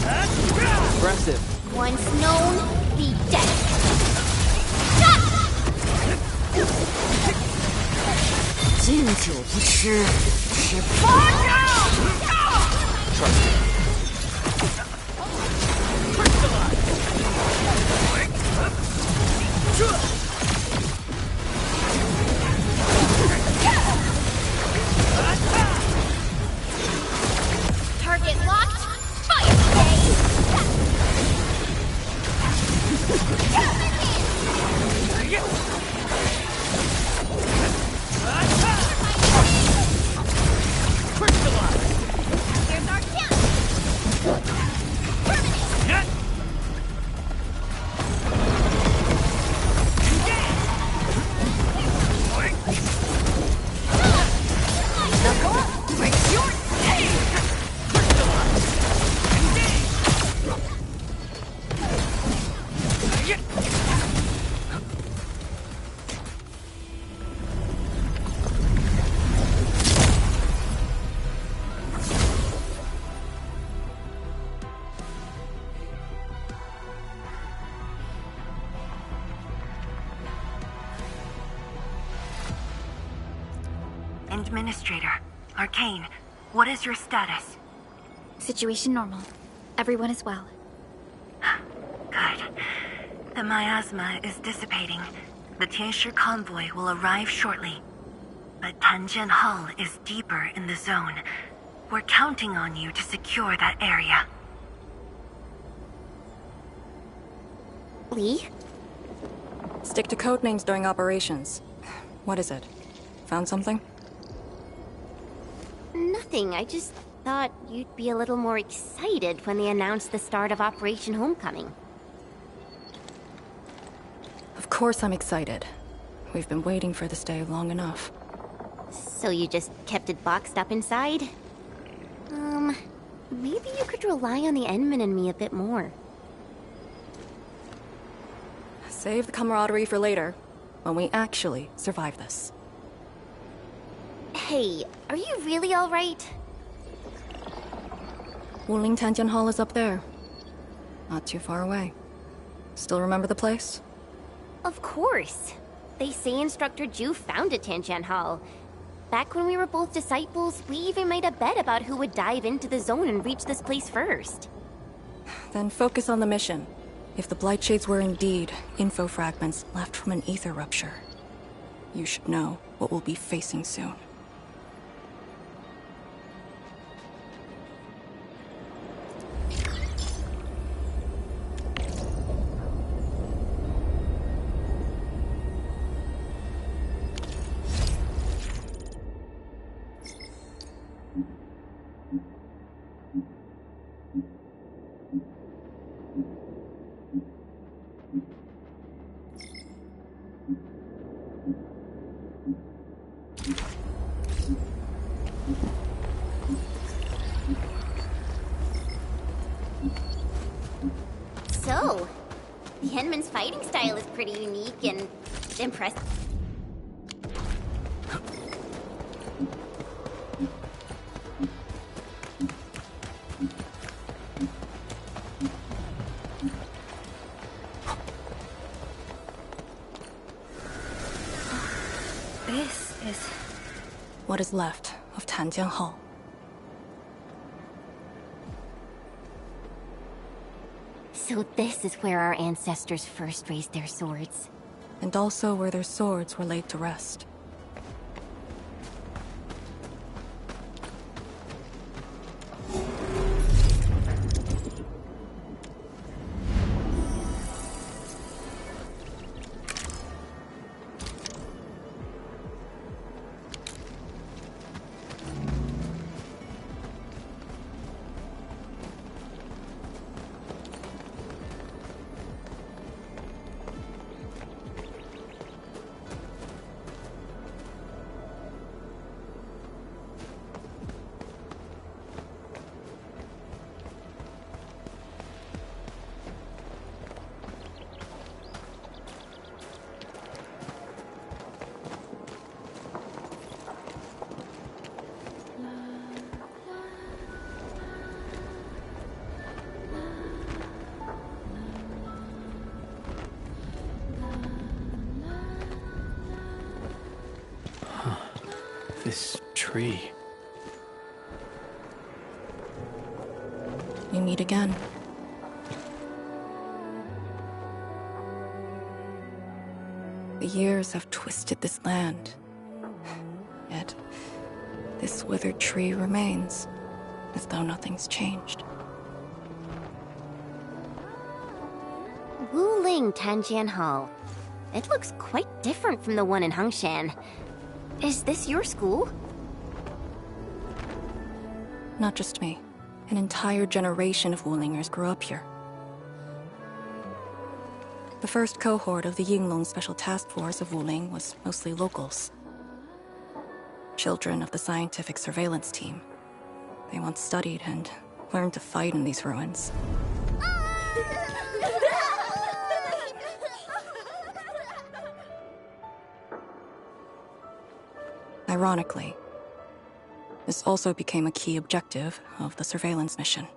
That's impressive! Impressive. Once known, be dead. Trust me. Target locked. Fire stay. Here's our chance. Permanent. Administrator, Arcane, what is your status? Situation normal. Everyone is well. Good. The miasma is dissipating. The Tianshi convoy will arrive shortly. But Tanjian Hall is deeper in the zone. We're counting on you to secure that area. Lee? Stick to code names during operations. What is it? Found something? Nothing. I just thought you'd be a little more excited when they announced the start of Operation Homecoming. Of course I'm excited. We've been waiting for this day long enough. So you just kept it boxed up inside? Maybe you could rely on the Endman and me a bit more. Save the camaraderie for later, when we actually survive this. Hey, are you really alright? Wuling Tantian Hall is up there. Not too far away. Still remember the place? Of course. They say Instructor Ju founded Tanjian Hall. Back when we were both disciples, we even made a bet about who would dive into the zone and reach this place first. Then focus on the mission. If the Blight Shades were indeed info fragments left from an ether rupture, you should know what we'll be facing soon. So, the Henman's fighting style is pretty unique and impressive. This is... what is left of Tanjian Hall. So this is where our ancestors first raised their swords. And also where their swords were laid to rest. This tree. We meet again. The years have twisted this land. Yet, this withered tree remains, as though nothing's changed. Wuling Tanjian Hall. It looks quite different from the one in Hangshan. Is this your school? Not just me. An entire generation of Wulingers grew up here. The first cohort of the Yinglong Special Task Force of Wuling was mostly locals. Children of the scientific surveillance team. They once studied and learned to fight in these ruins. Ironically, this also became a key objective of the surveillance mission.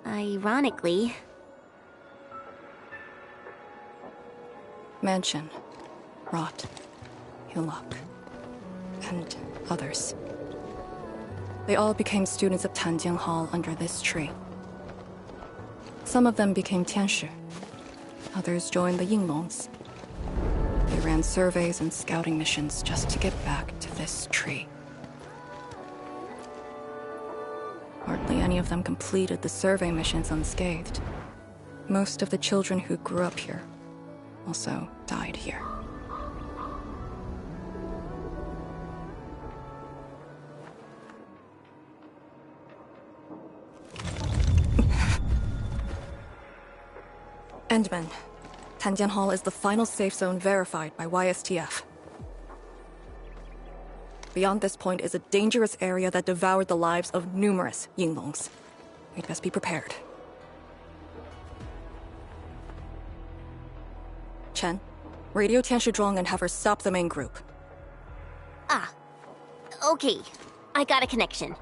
Ironically. Mansion, Rot, Hillock, and others. They all became students of Tanjian Hall under this tree. Some of them became Tianshi. Others joined the Yinglongs. They ran surveys and scouting missions just to get back to this tree. Hardly any of them completed the survey missions unscathed. Most of the children who grew up here also died here. Endman, Tanjian Hall is the final safe zone verified by YSTF. Beyond this point is a dangerous area that devoured the lives of numerous Yinglongs. We'd best be prepared. Chen, radio Tianshi Zhuang and have her stop the main group. Ah. Okay. I got a connection.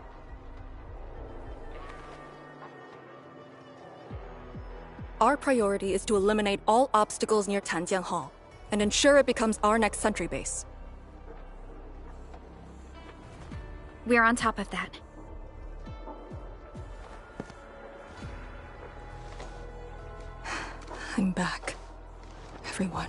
Our priority is to eliminate all obstacles near Tanjian Hall and ensure it becomes our next sentry base. We're on top of that. I'm back. Everyone.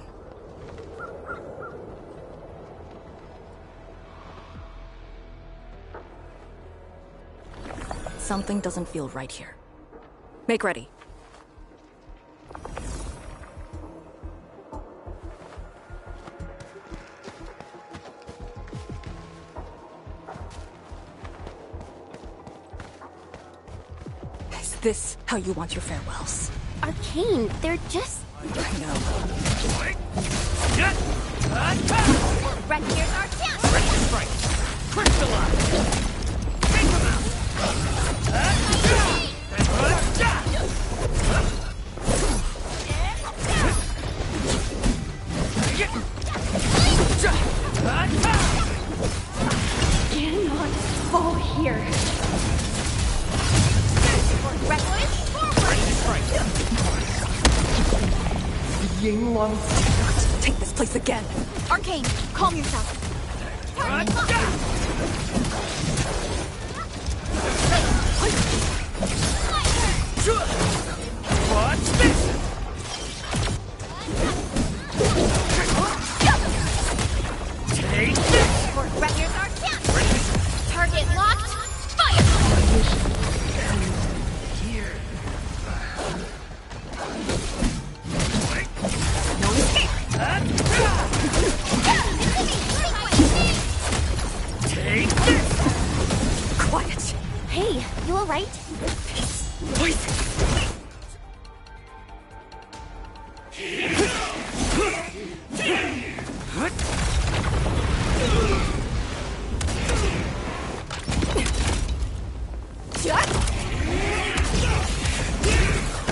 Something doesn't feel right here. Make ready. Is this how you want your farewells? Arcane, they're just... I know. Right here's our chance! Strike! Crystallize! Take them out! Cannot fall here. Reckless, forward! Yinglong, take this place again. Arcane, calm yourself. Watch this! Take this! Right here's our chance! Target locked, fire! Take this! Quiet. Hey, you alright?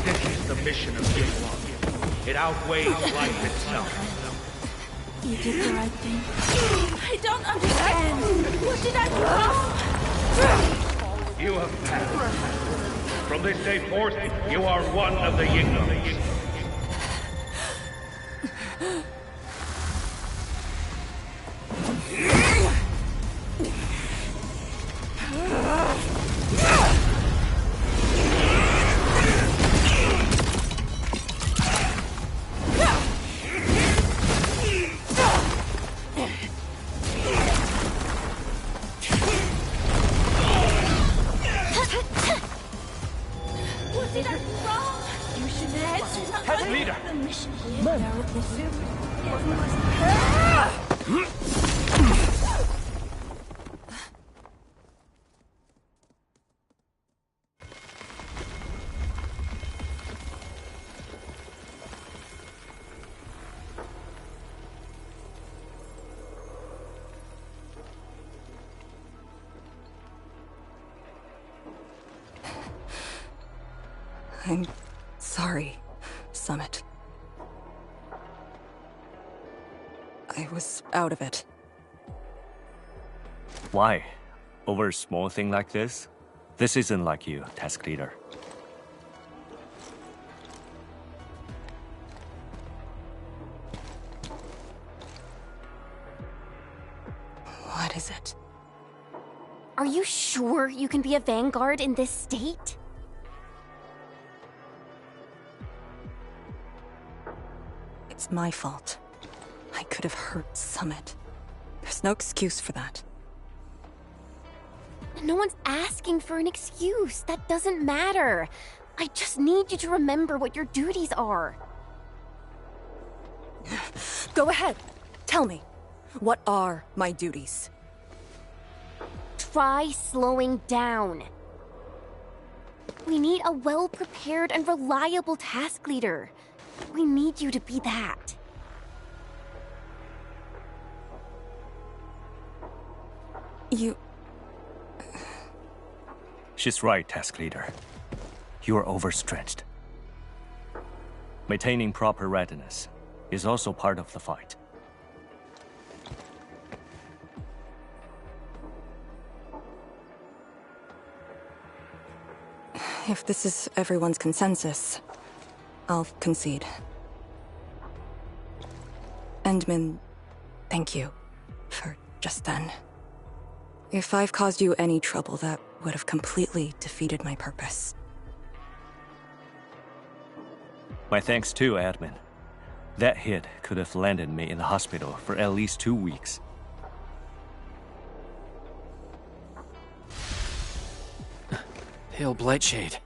This is the mission of Yinglong. It outweighs life itself. You did the right thing. I don't understand. What did I do? You have passed. From this day forth, you are one of the Yinglong. Leader! I'm sorry, Summit. I was out of it. Why? Over a small thing like this? This isn't like you, task leader. What is it? Are you sure you can be a vanguard in this state? It's my fault. I could have hurt Summit. There's no excuse for that. No one's asking for an excuse. That doesn't matter. I just need you to remember what your duties are. Go ahead. Tell me. What are my duties? Try slowing down. We need a well-prepared and reliable task leader. We need you to be that. You... She's right, task leader. You are overstretched. Maintaining proper readiness is also part of the fight. If this is everyone's consensus, I'll concede. Endman, thank you for just then. If I've caused you any trouble, that would have completely defeated my purpose. My thanks too, admin. That hit could have landed me in the hospital for at least 2 weeks. Hail Blightshade.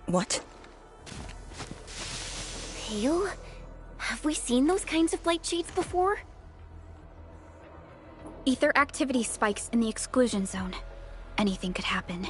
What? Hail? Have we seen those kinds of light shades before? Ether activity spikes in the exclusion zone. Anything could happen.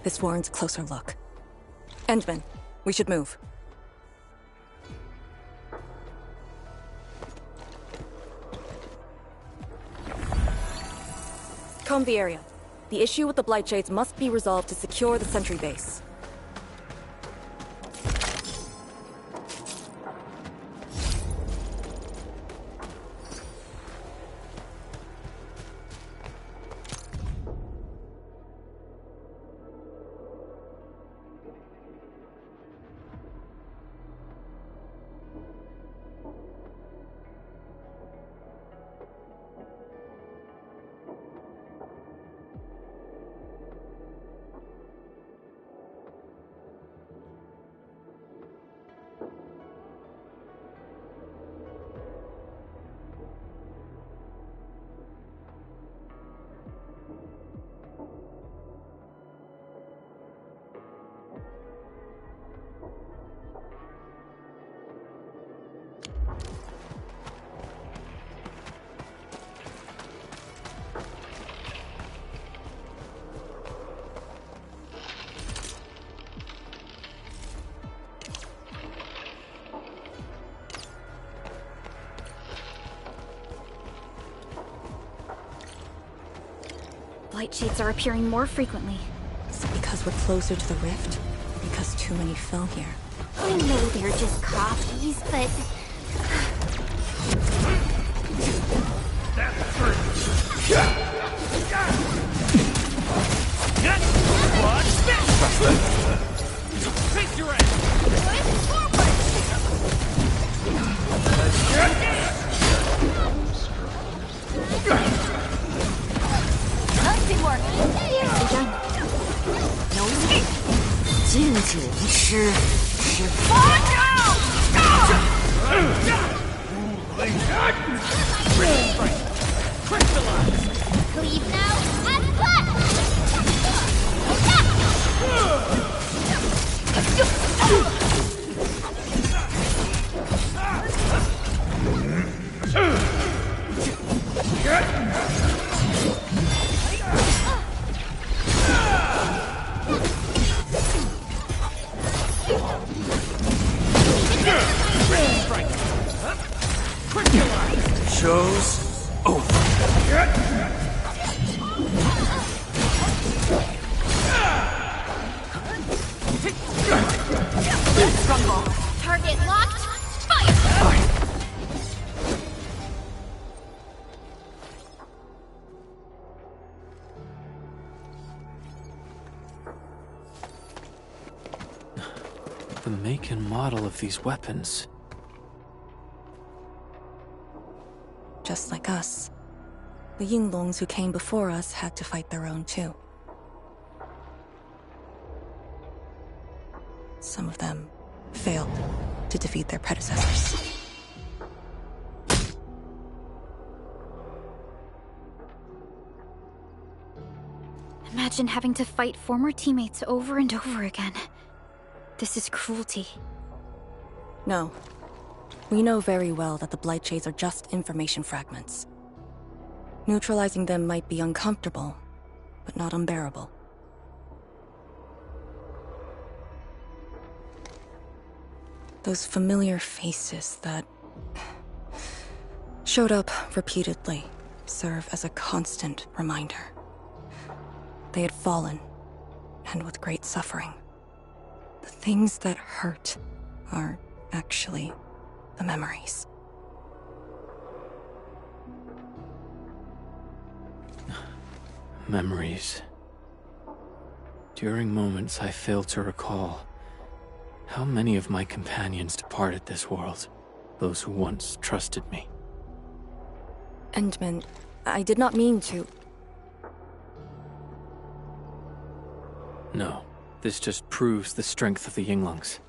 This warrants a closer look. Endman, we should move. comb the area. The issue with the Blightshades must be resolved to secure the sentry base. Blightshades are appearing more frequently. Is it because we're closer to the rift? Or because too many fell here? I know they're just copies, but... Face your ass! Teamwork. 禁止吃，吃 Leave now and Show's over. target locked. Fire! The make and model of these weapons. Just like us. The Yinglongs who came before us had to fight their own too. Some of them failed to defeat their predecessors. Imagine having to fight former teammates over and over again. This is cruelty. No. We know very well that the Blightshades are just information fragments. Neutralizing them might be uncomfortable, but not unbearable. Those familiar faces that showed up repeatedly serve as a constant reminder. They had fallen, and with great suffering. The things that hurt are actually the memories. Memories. During moments I fail to recall, how many of my companions departed this world, those who once trusted me. Endman, I did not mean to... No, this just proves the strength of the Yinglongs.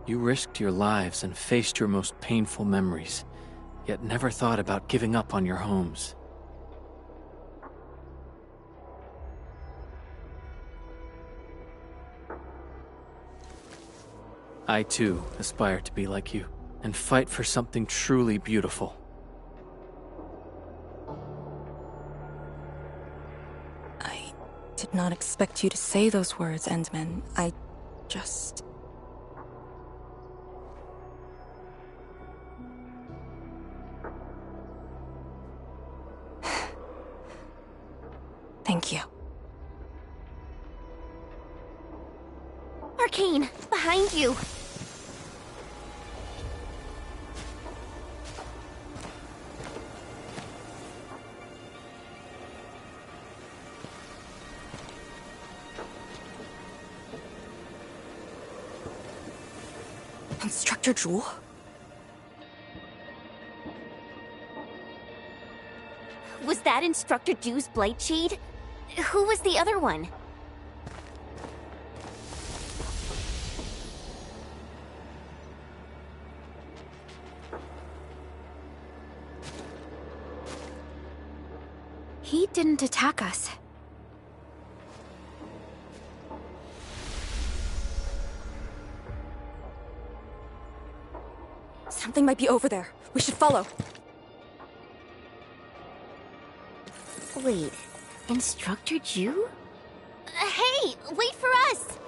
You risked your lives and faced your most painful memories, yet never thought about giving up on your homes. I too aspire to be like you, and fight for something truly beautiful. I did not expect you to say those words, Endman. I just... Arcane, behind you. Instructor Jewel? Was that Instructor Jew's Blightshade? Who was the other one? He didn't attack us. Something might be over there. We should follow. Wait, Instructor Jew? Hey, wait for us!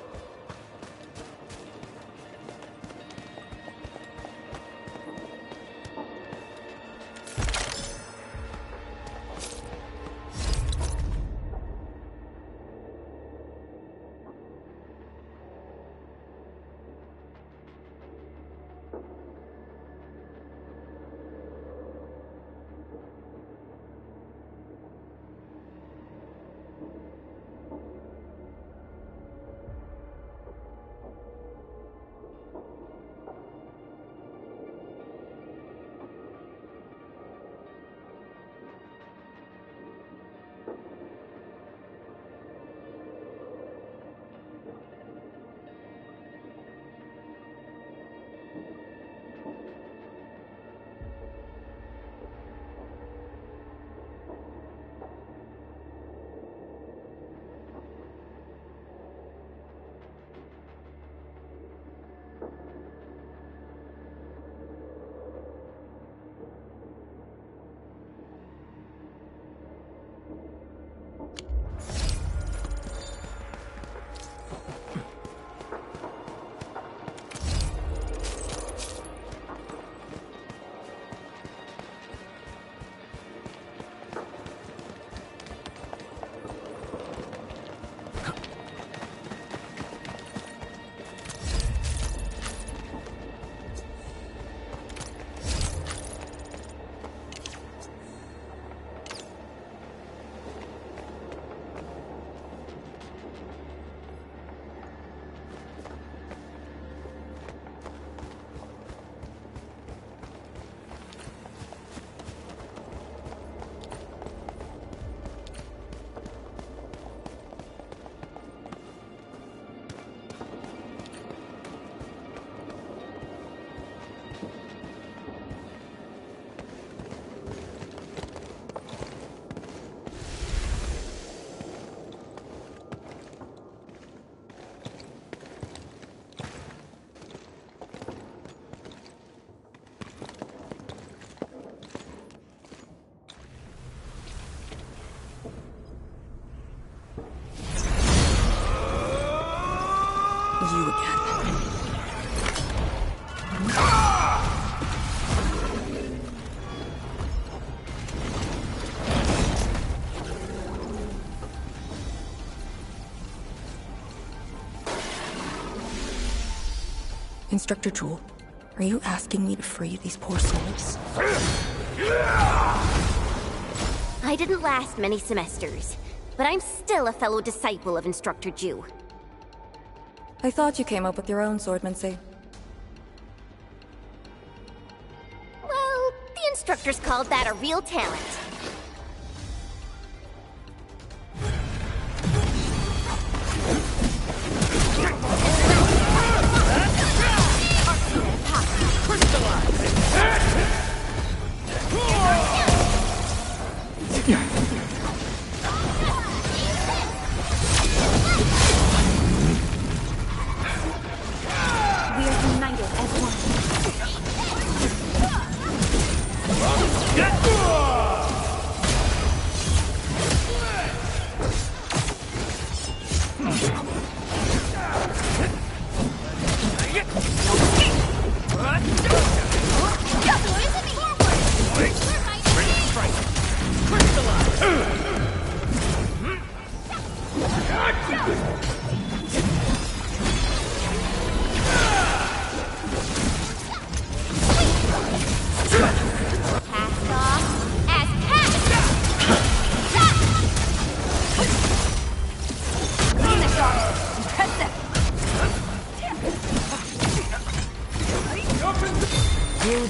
You again. Instructor Jewel, are you asking me to free these poor souls? I didn't last many semesters, but I'm still a fellow disciple of Instructor Jew. I thought you came up with your own swordmancy. Well, the instructors called that a real talent.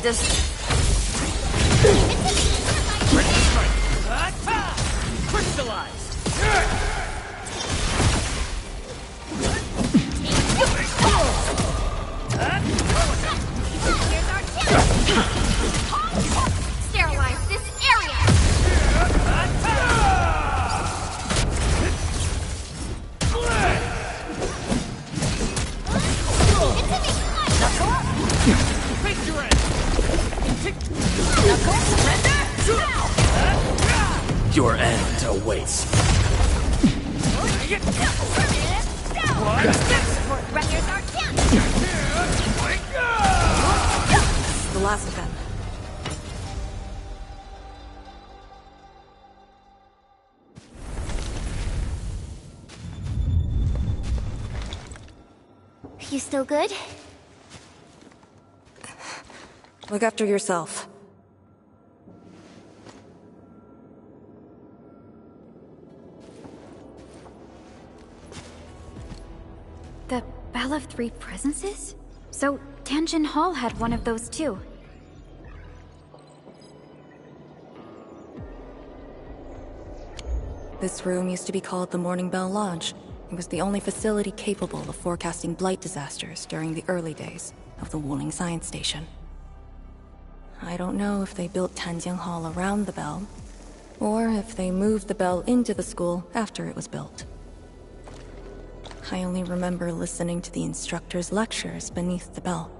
distance. Crystallize! Sterilize this area! Your end awaits. The last of them. You still good? Look after yourself. The Bell of Three Presences? So, Tianjin Hall had one of those too. This room used to be called the Morning Bell Lodge. It was the only facility capable of forecasting blight disasters during the early days of the Wuling Science Station. I don't know if they built Tianjin Hall around the bell, or if they moved the bell into the school after it was built. I only remember listening to the instructor's lectures beneath the bell.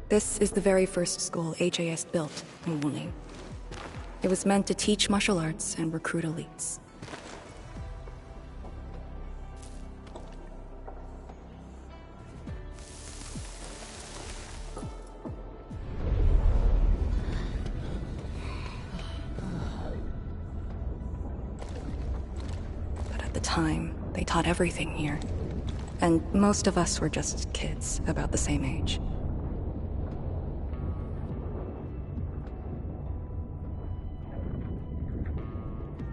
This is the very first school HAS built in Wuling. It was meant to teach martial arts and recruit elites. But at the time, they taught everything here. And most of us were just kids, about the same age.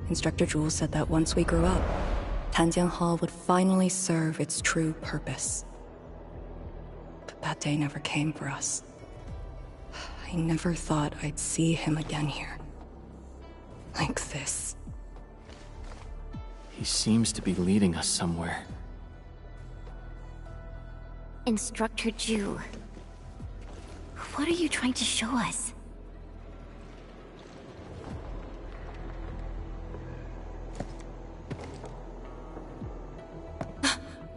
Instructor Jules said that once we grew up, Tianjin Hall would finally serve its true purpose. But that day never came for us. I never thought I'd see him again here. Like this. He seems to be leading us somewhere. Instructor Ju. What are you trying to show us?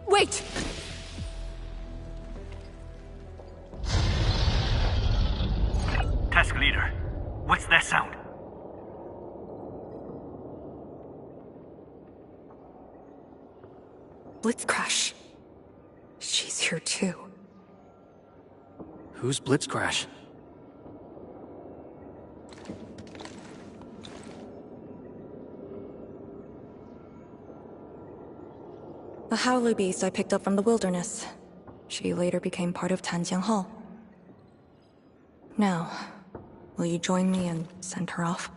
Wait! Task leader, what's that sound? Blitzcrash. She's here too. Who's Blitzcrash? A howler beast I picked up from the wilderness. She later became part of Tianjin Hall. Now, will you join me and send her off?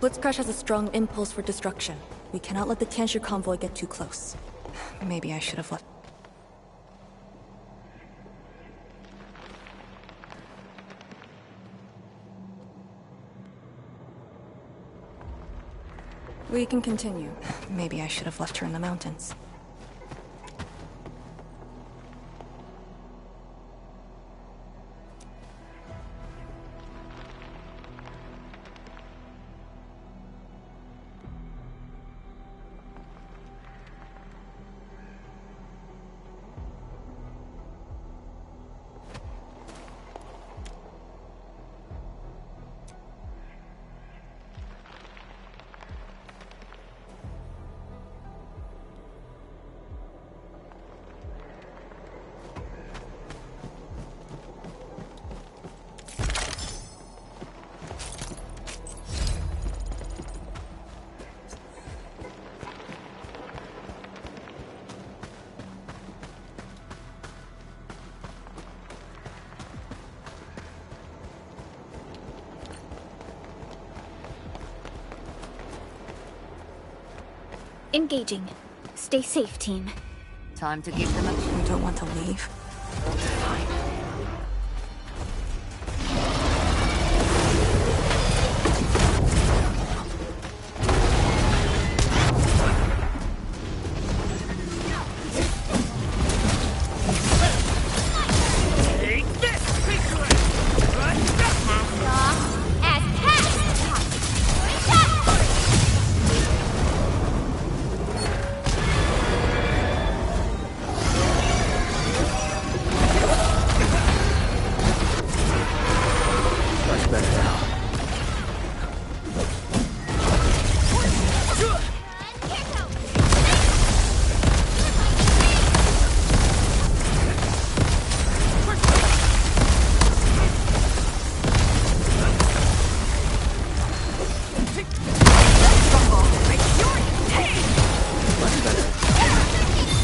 Blitzcrash has a strong impulse for destruction. We cannot let the Tianshi convoy get too close. Maybe I should have left. We can continue. Maybe I should have left her in the mountains. Engaging. Stay safe, team. Time to give them a... You don't want to leave? Fine.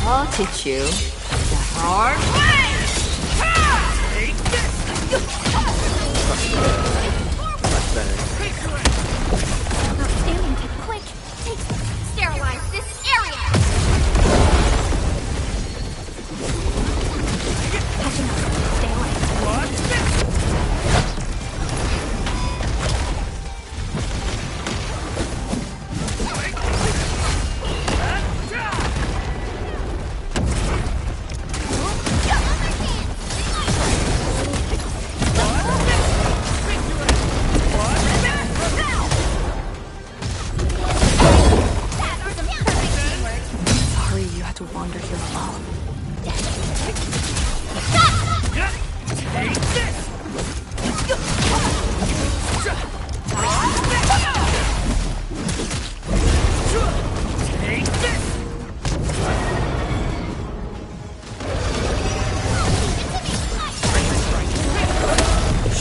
I'll teach you the hard way! Much better. Outstanding. Quick, sterilize this area. Catching up. Stay away. Sorry you had to wander here alone.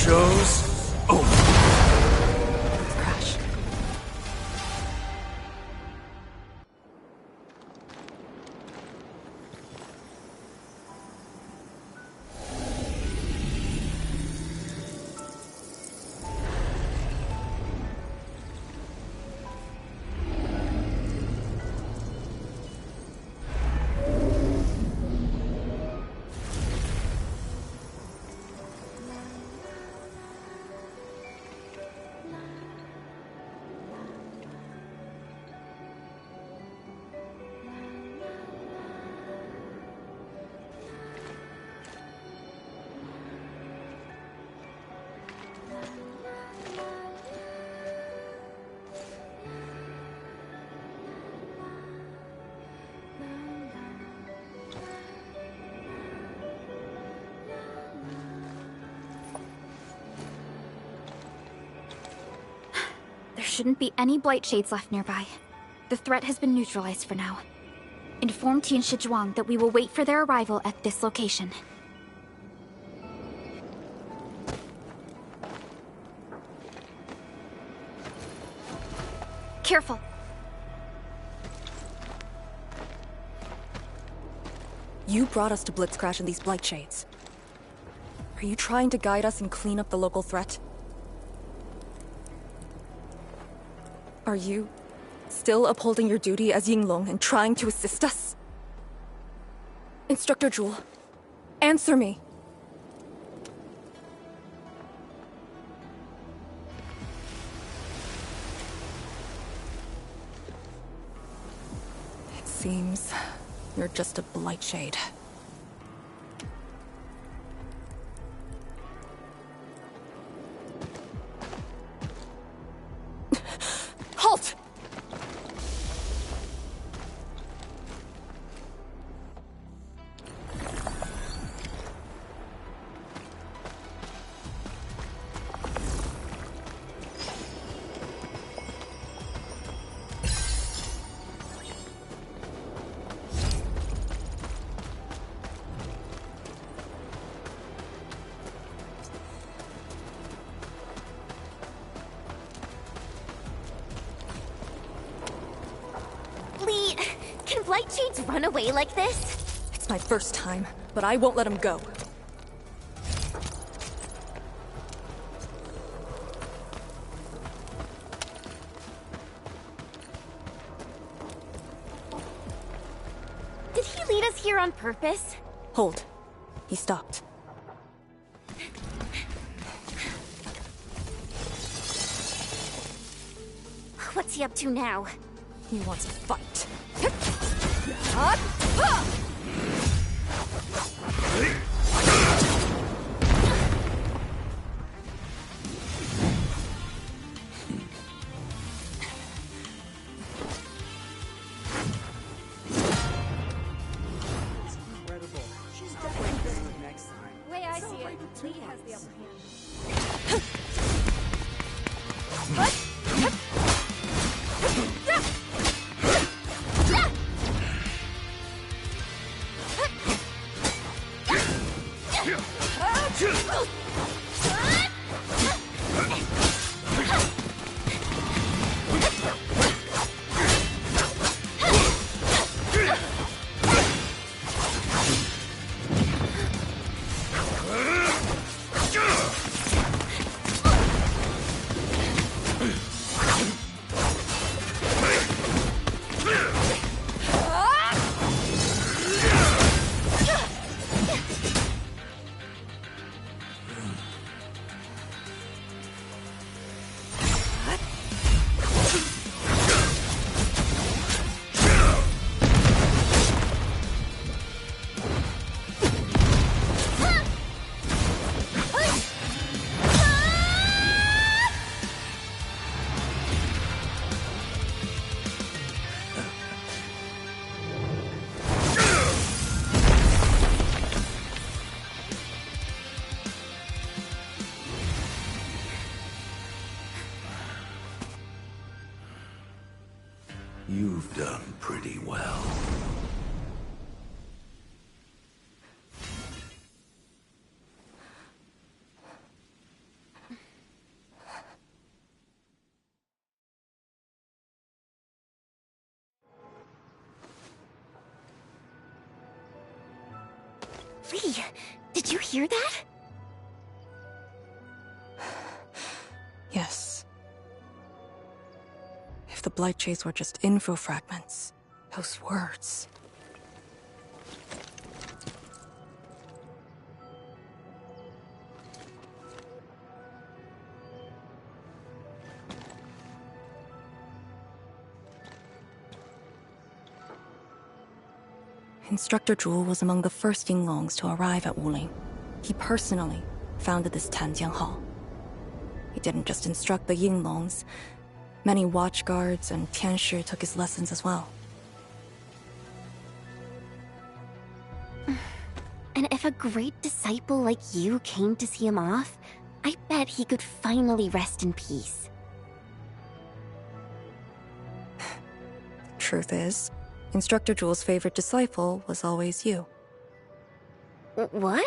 Show's over. Crash. There shouldn't be any blight shades left nearby. The threat has been neutralized for now. Inform Tianshi Zhuang that we will wait for their arrival at this location. Careful. You brought us to Blitzcrash in these Blight Shades. Are you trying to guide us and clean up the local threat? Are you still upholding your duty as Yinglong and trying to assist us? Instructor Jewel, answer me. It seems you're just a Blight Shade. Halt! Can Blight Shades run away like this? It's my first time, but I won't let him go. Did he lead us here on purpose? Hold. He stopped. What's he up to now? He wants to fight. Way I see it, Lee has the upper hand. You've done pretty well. Lee, did you hear that? Yes. If the Blight Shades were just info fragments, those words. Instructor Zhuo was among the first Yinglongs to arrive at Wuling. He personally founded this Tanjian Hall. He didn't just instruct the Yinglongs. Many watchguards and Tianshi took his lessons as well. And if a great disciple like you came to see him off, I bet he could finally rest in peace. Truth is, Instructor Jewel's favorite disciple was always you. What?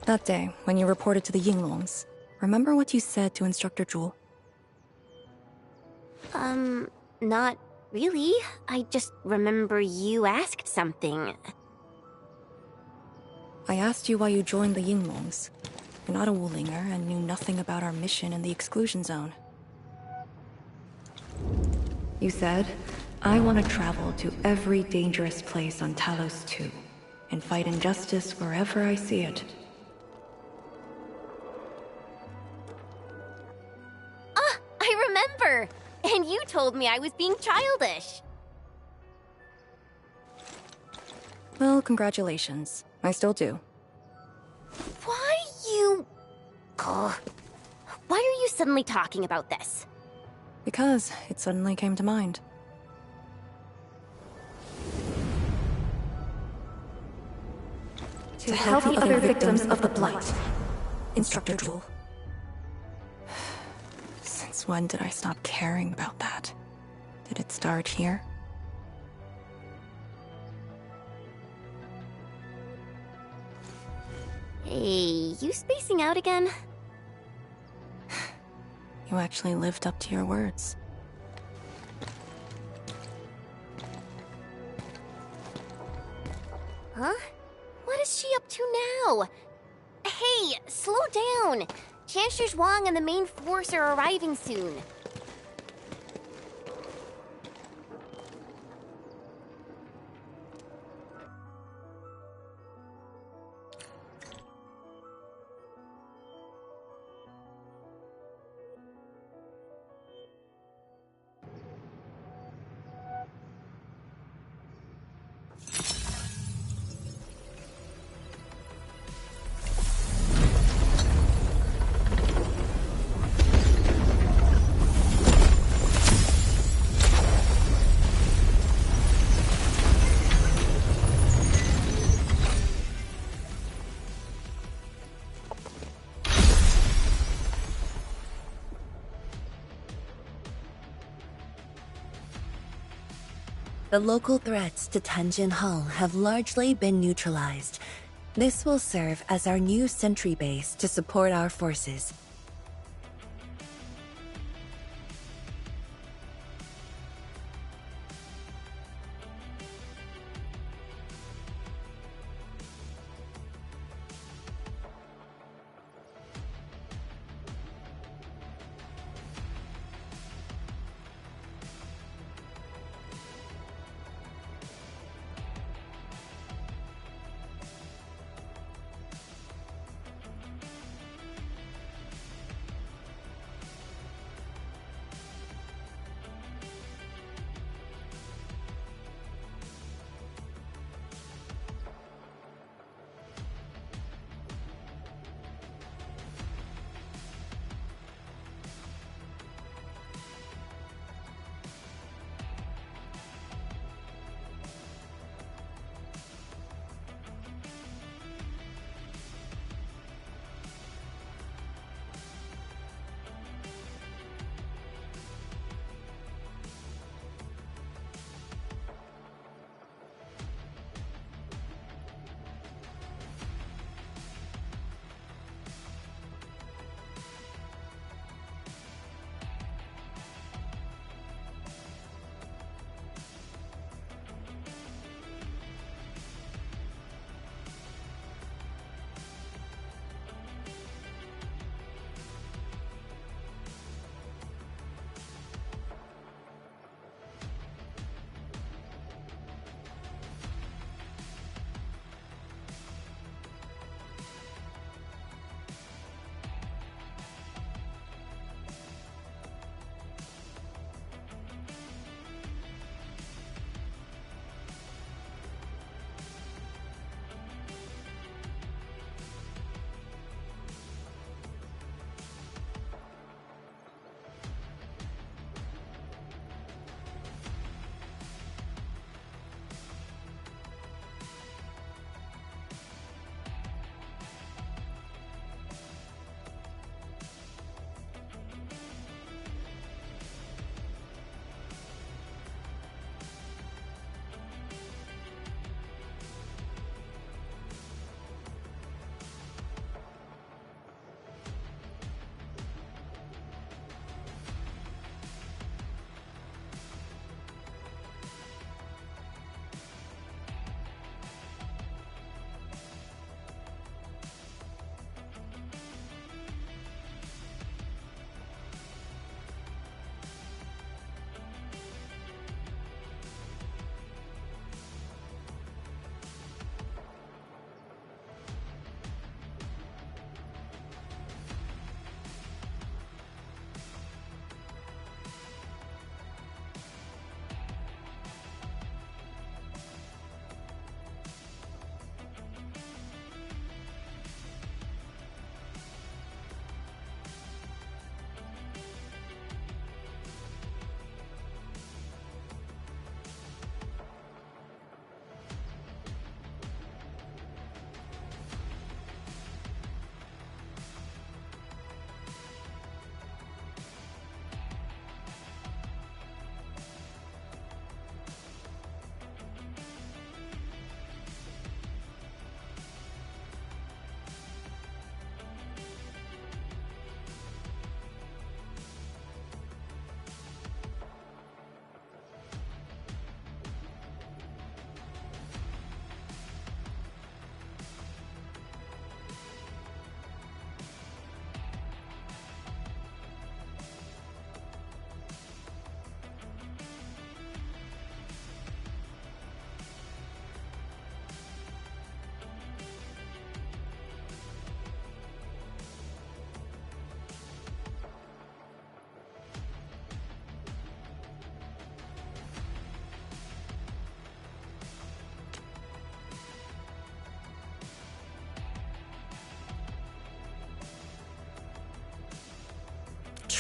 That day, when you reported to the Yinglongs, remember what you said to Instructor Jewel? Not really. I just remember you asked something. I asked you why you joined the Yinglongs. You're not a Wulinger and knew nothing about our mission in the exclusion zone. You said, I want to travel to every dangerous place on Talos 2 and fight injustice wherever I see it. I remember! And you told me I was being childish. Well, congratulations. I still do. Why you... Ugh. Why are you suddenly talking about this? Because it suddenly came to mind. To help the other victims of the Blight. Instructor Jewel. Since when did I stop caring about that? Did it start here? Hey, you spacing out again? You actually lived up to your words. Huh? What is she up to now? Hey, slow down! Chancellor Zhuang and the main force are arriving soon. The local threats to Tanjin Hall have largely been neutralized. This will serve as our new sentry base to support our forces.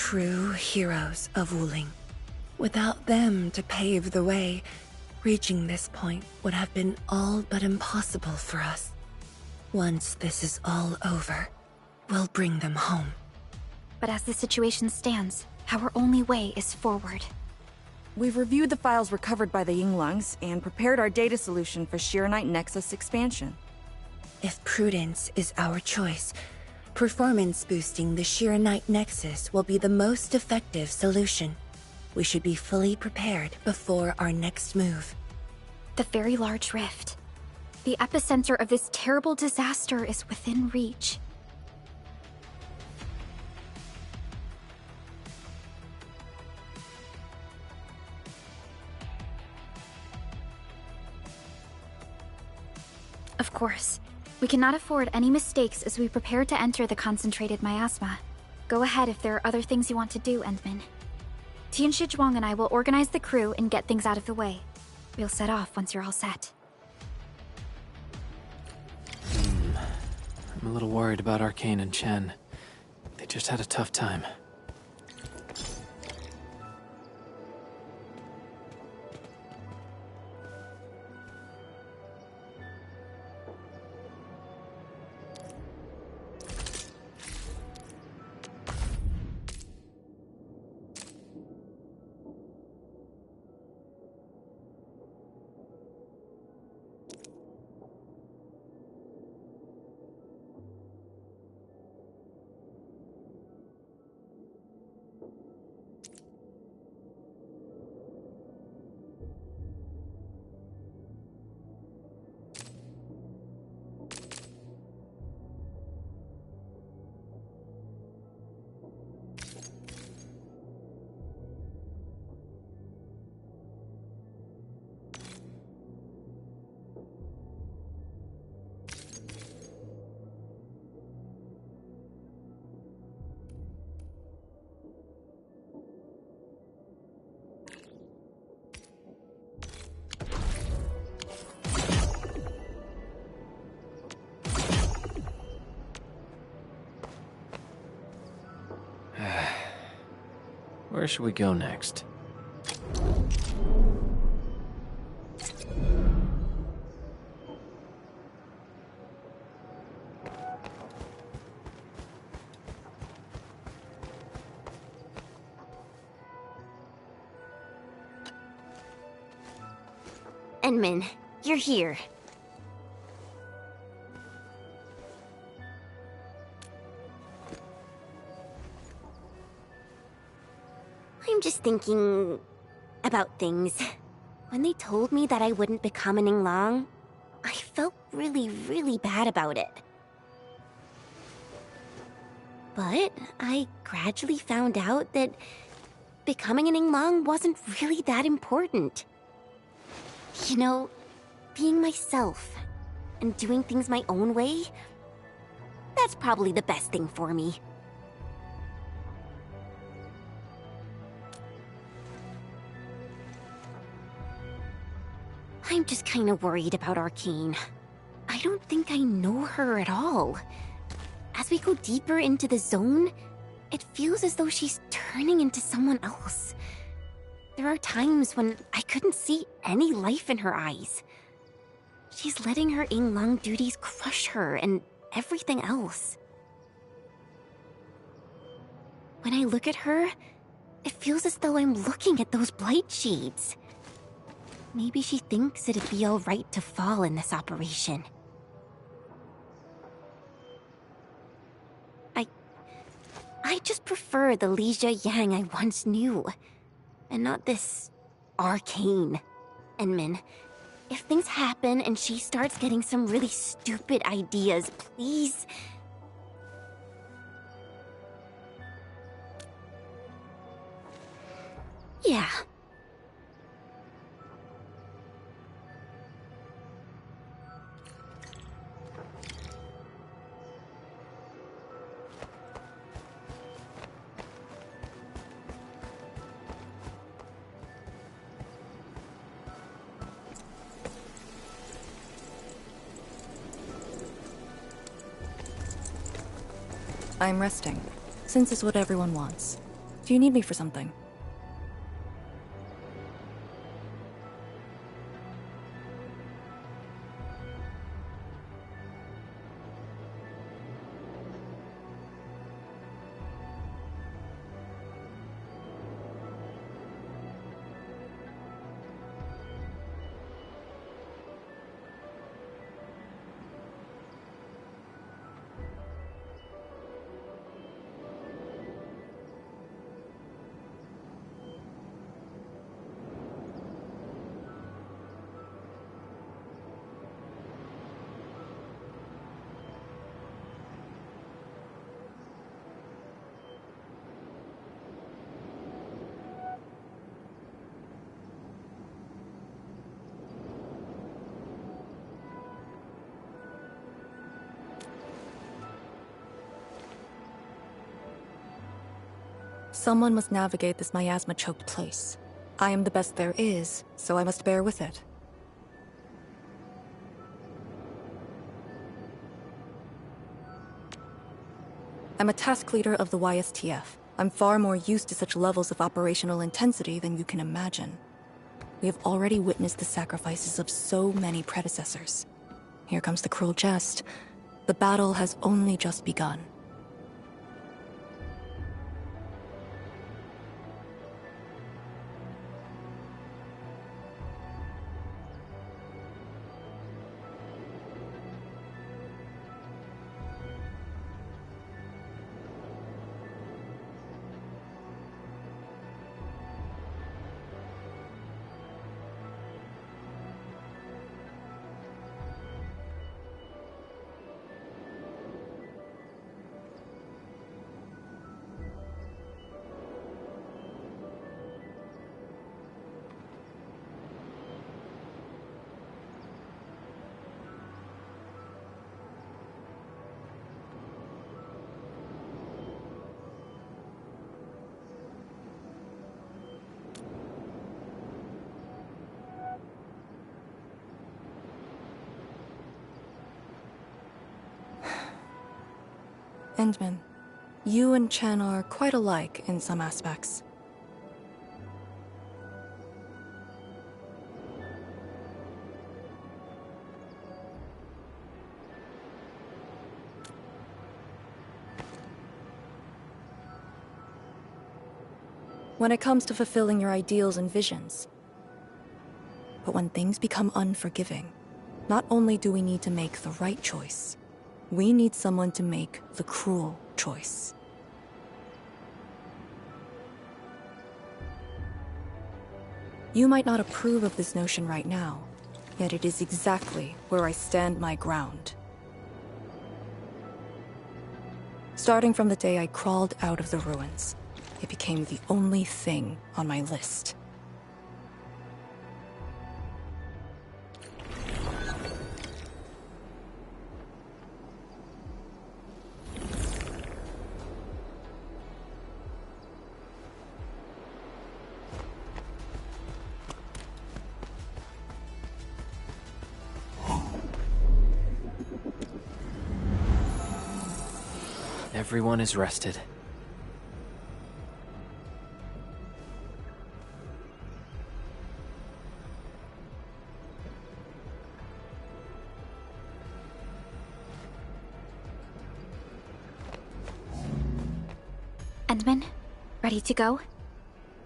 true heroes of Wuling. Without them to pave the way, reaching this point would have been all but impossible for us. Once this is all over, we'll bring them home. But as the situation stands, our only way is forward. We've reviewed the files recovered by the Yinglungs and prepared our data solution for Shiranite Nexus expansion. If prudence is our choice, performance boosting the Shiranite Nexus will be the most effective solution. We should be fully prepared before our next move. The very large rift. The epicenter of this terrible disaster is within reach. Of course, we cannot afford any mistakes as we prepare to enter the concentrated miasma. Go ahead if there are other things you want to do, Endman. Tian Shizhuang and I will organize the crew and get things out of the way. We'll set off once you're all set. I'm a little worried about Arcane and Chen. They just had a tough time. Where should we go next? Endman, you're here. I'm just thinking about things. When they told me that I wouldn't become an Yinglang, I felt really, really bad about it. But I gradually found out that becoming an Yinglang wasn't really that important. You know, being myself and doing things my own way, that's probably the best thing for me. I'm just kind of worried about Arcane. I don't think I know her at all. As we go deeper into the zone, it feels as though she's turning into someone else. There are times when I couldn't see any life in her eyes. She's letting her Yinglang duties crush her and everything else. When I look at her, it feels as though I'm looking at those blight shades. Maybe she thinks it'd be alright to fall in this operation. I just prefer the Lizha Yang I once knew, and not this Arcane. Endman, if things happen and she starts getting some really stupid ideas, please... Yeah. I'm resting, since it's what everyone wants. Do you need me for something? Someone must navigate this miasma-choked place. I am the best there is, so I must bear with it. I'm a task leader of the YSTF. I'm far more used to such levels of operational intensity than you can imagine. We have already witnessed the sacrifices of so many predecessors. Here comes the cruel jest. The battle has only just begun. Endman, you and Chen are quite alike in some aspects. When it comes to fulfilling your ideals and visions. But when things become unforgiving, not only do we need to make the right choice, we need someone to make the cruel choice. You might not approve of this notion right now, yet it is exactly where I stand my ground. Starting from the day I crawled out of the ruins, it became the only thing on my list. Everyone is rested. Endman, ready to go?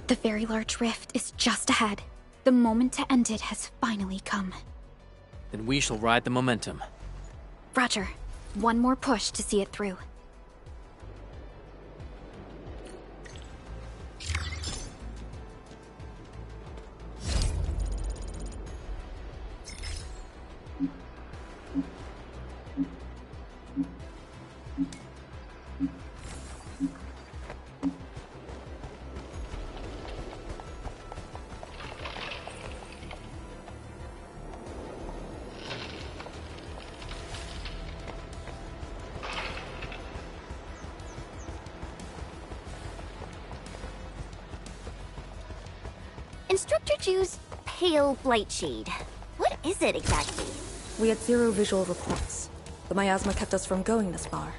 The very large rift is just ahead. The moment to end it has finally come. Then we shall ride the momentum. Roger. One more push to see it through. Instructor Ju's pale blight shade. What is it exactly? We had zero visual reports. The miasma kept us from going this far.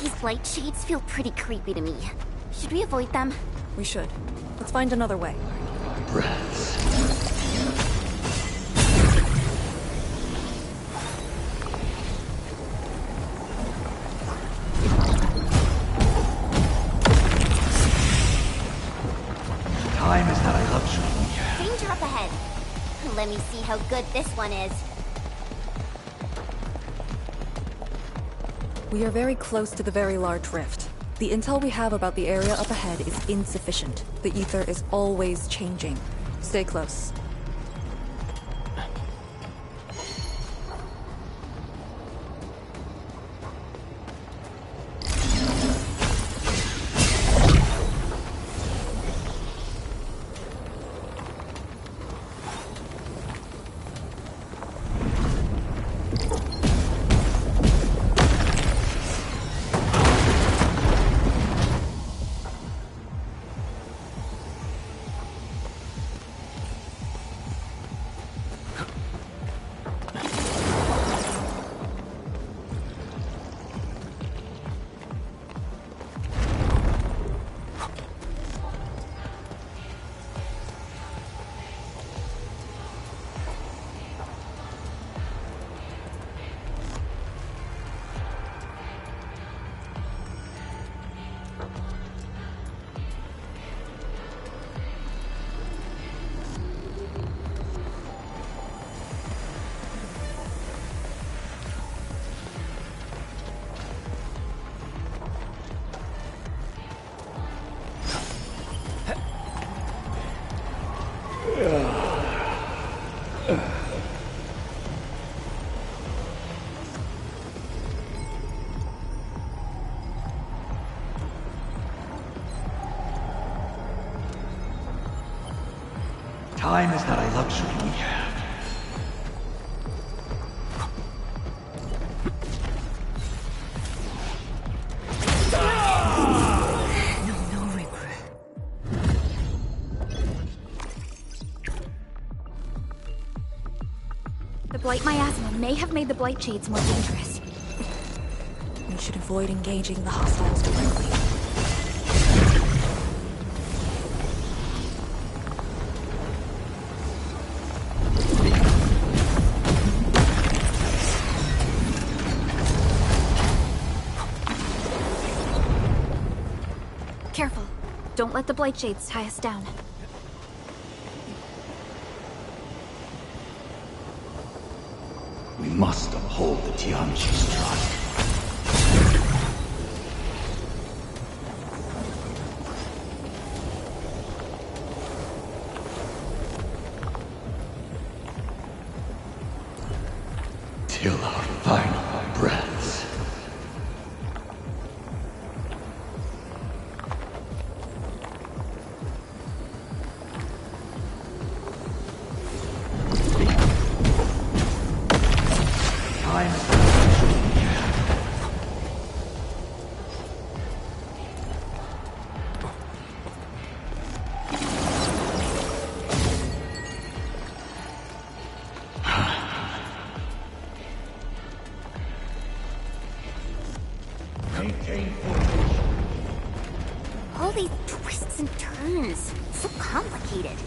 These blight shades feel pretty creepy to me. Should we avoid them? We should. Let's find another way. Breaths. Time is not a luxury. Danger up ahead. Let me see how good this one is. We are very close to the very large rift. The intel we have about the area up ahead is insufficient. The ether is always changing. Stay close. Time is not a luxury we have. No regret. The blight miasma may have made the blight shades more dangerous. We should avoid engaging the hostiles directly. Careful. Don't let the blight shades tie us down. We must uphold the Tianqi's trust. Till our final breaths. All these twists and turns. So complicated.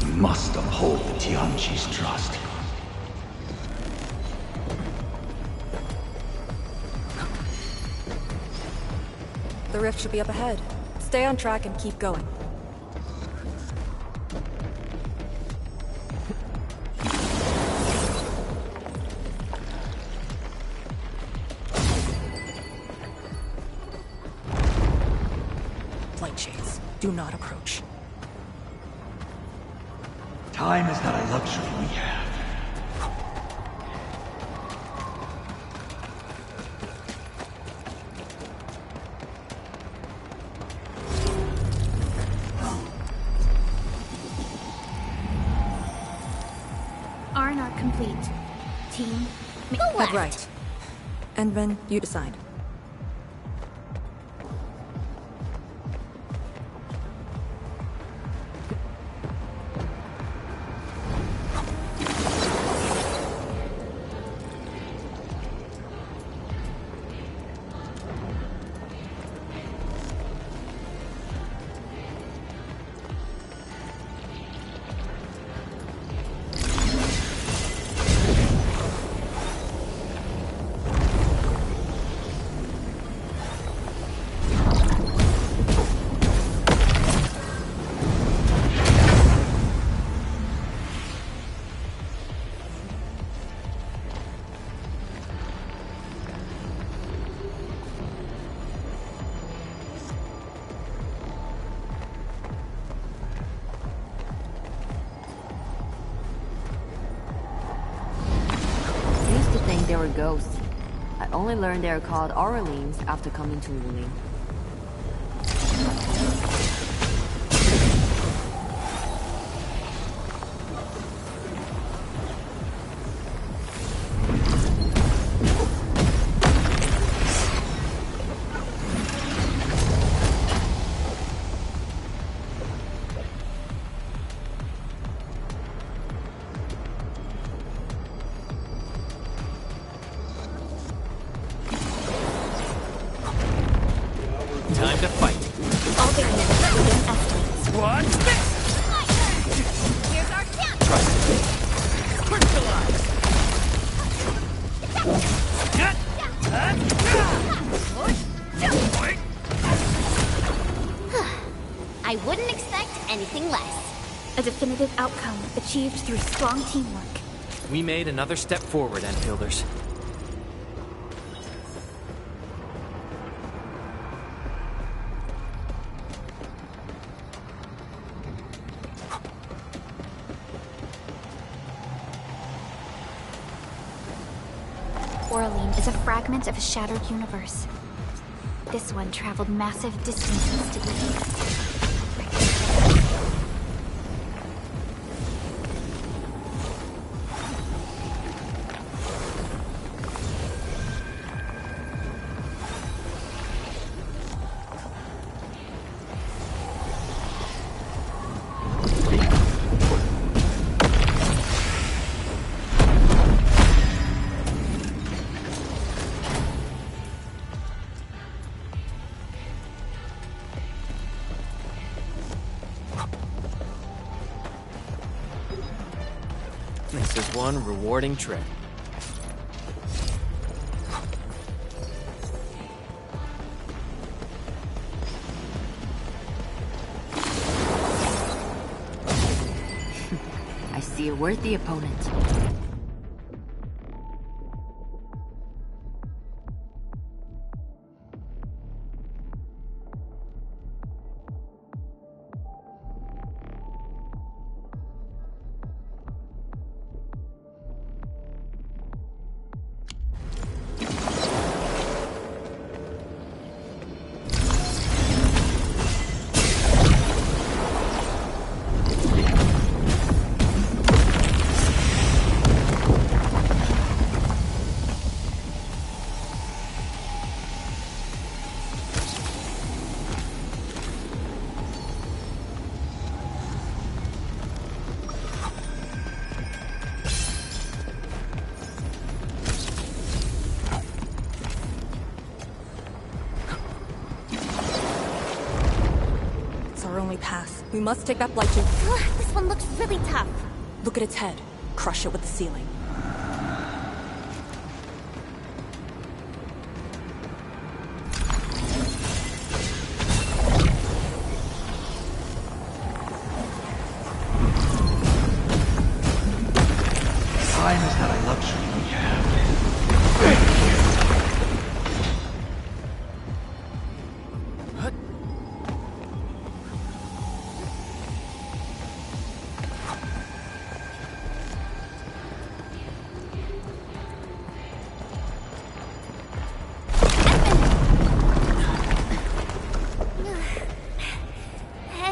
We must uphold the Tianqi's trust. The rift should be up ahead. Stay on track and keep going. Light shades, do not approach. Time is not a luxury we have. Arnart complete. Team, Go left. Right. Endman, you decide. They were ghosts. I only learned they are called Aurelines after coming to Wuling. Time to fight. All variants within estimates. What? Here's our chance! Trust me. Crystallize! I wouldn't expect anything less. A definitive outcome achieved through strong teamwork. We made another step forward, Enfielders. Oraline is a fragment of a shattered universe. This one traveled massive distances to be here. This is one rewarding trip. I see a worthy opponent. Our only path. We must take that blight tube. This one looks really tough. Look at its head. Crush it with the ceiling. Time is not a luxury we have.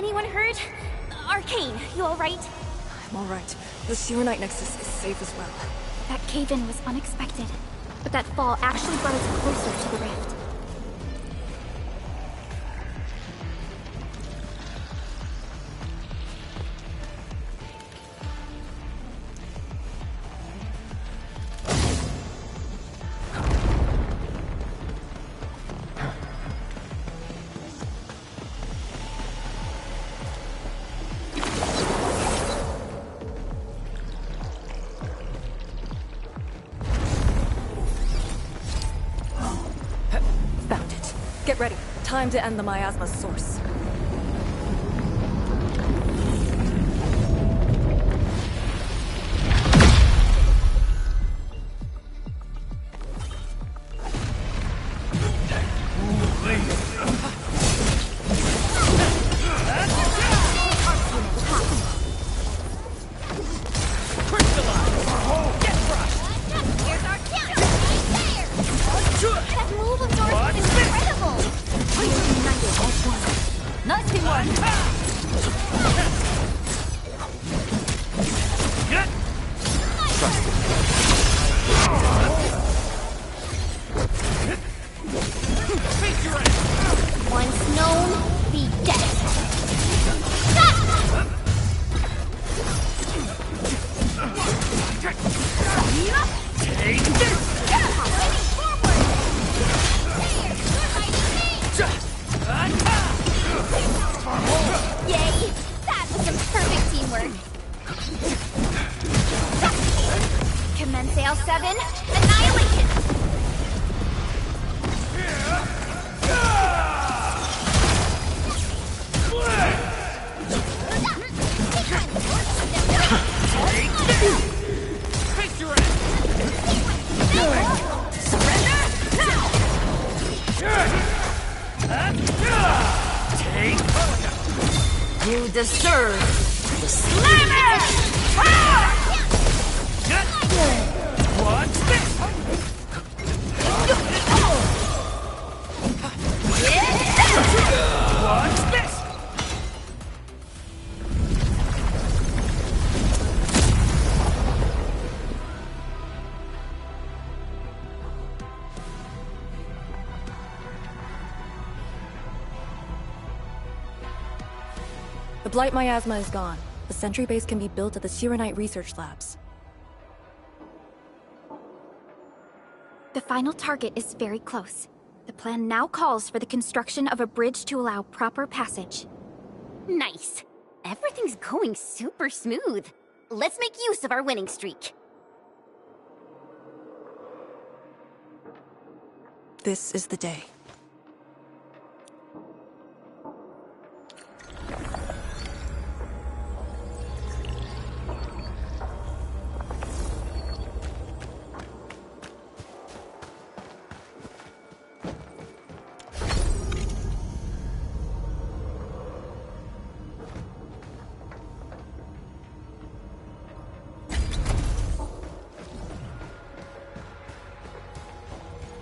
Anyone hurt? Arcane, you alright? I'm alright. The Serenite Nexus is safe as well. That cave-in was unexpected, but that fall actually brought us closer to the rift. Get ready. Time to end the miasma source. Once known, be dead. Take this! Yay! That was some perfect teamwork. Commence L7, annihilation! You deserve the Slam What's this? What's this? The Blight miasma is gone. The sentry base can be built at the Serenite research labs. The final target is very close. The plan now calls for the construction of a bridge to allow proper passage. Nice. Everything's going super smooth. Let's make use of our winning streak. This is the day.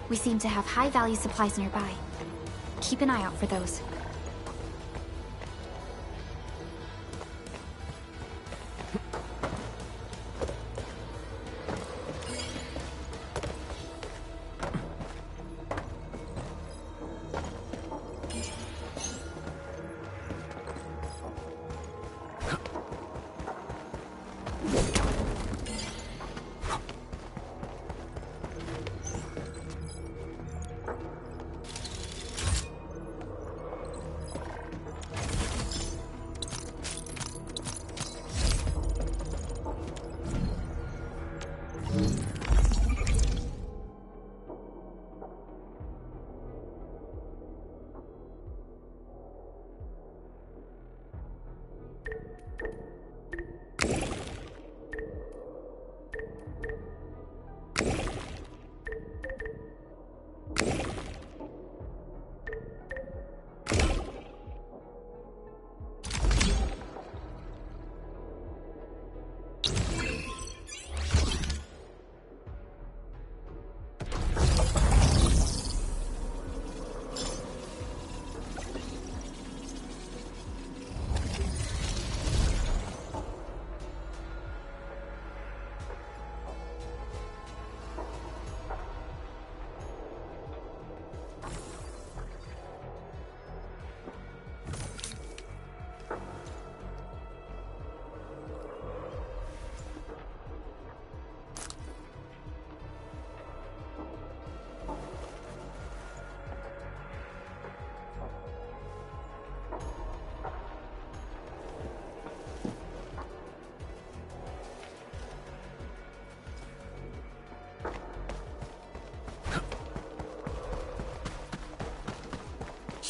We seem to have high-value supplies nearby. Keep an eye out for those.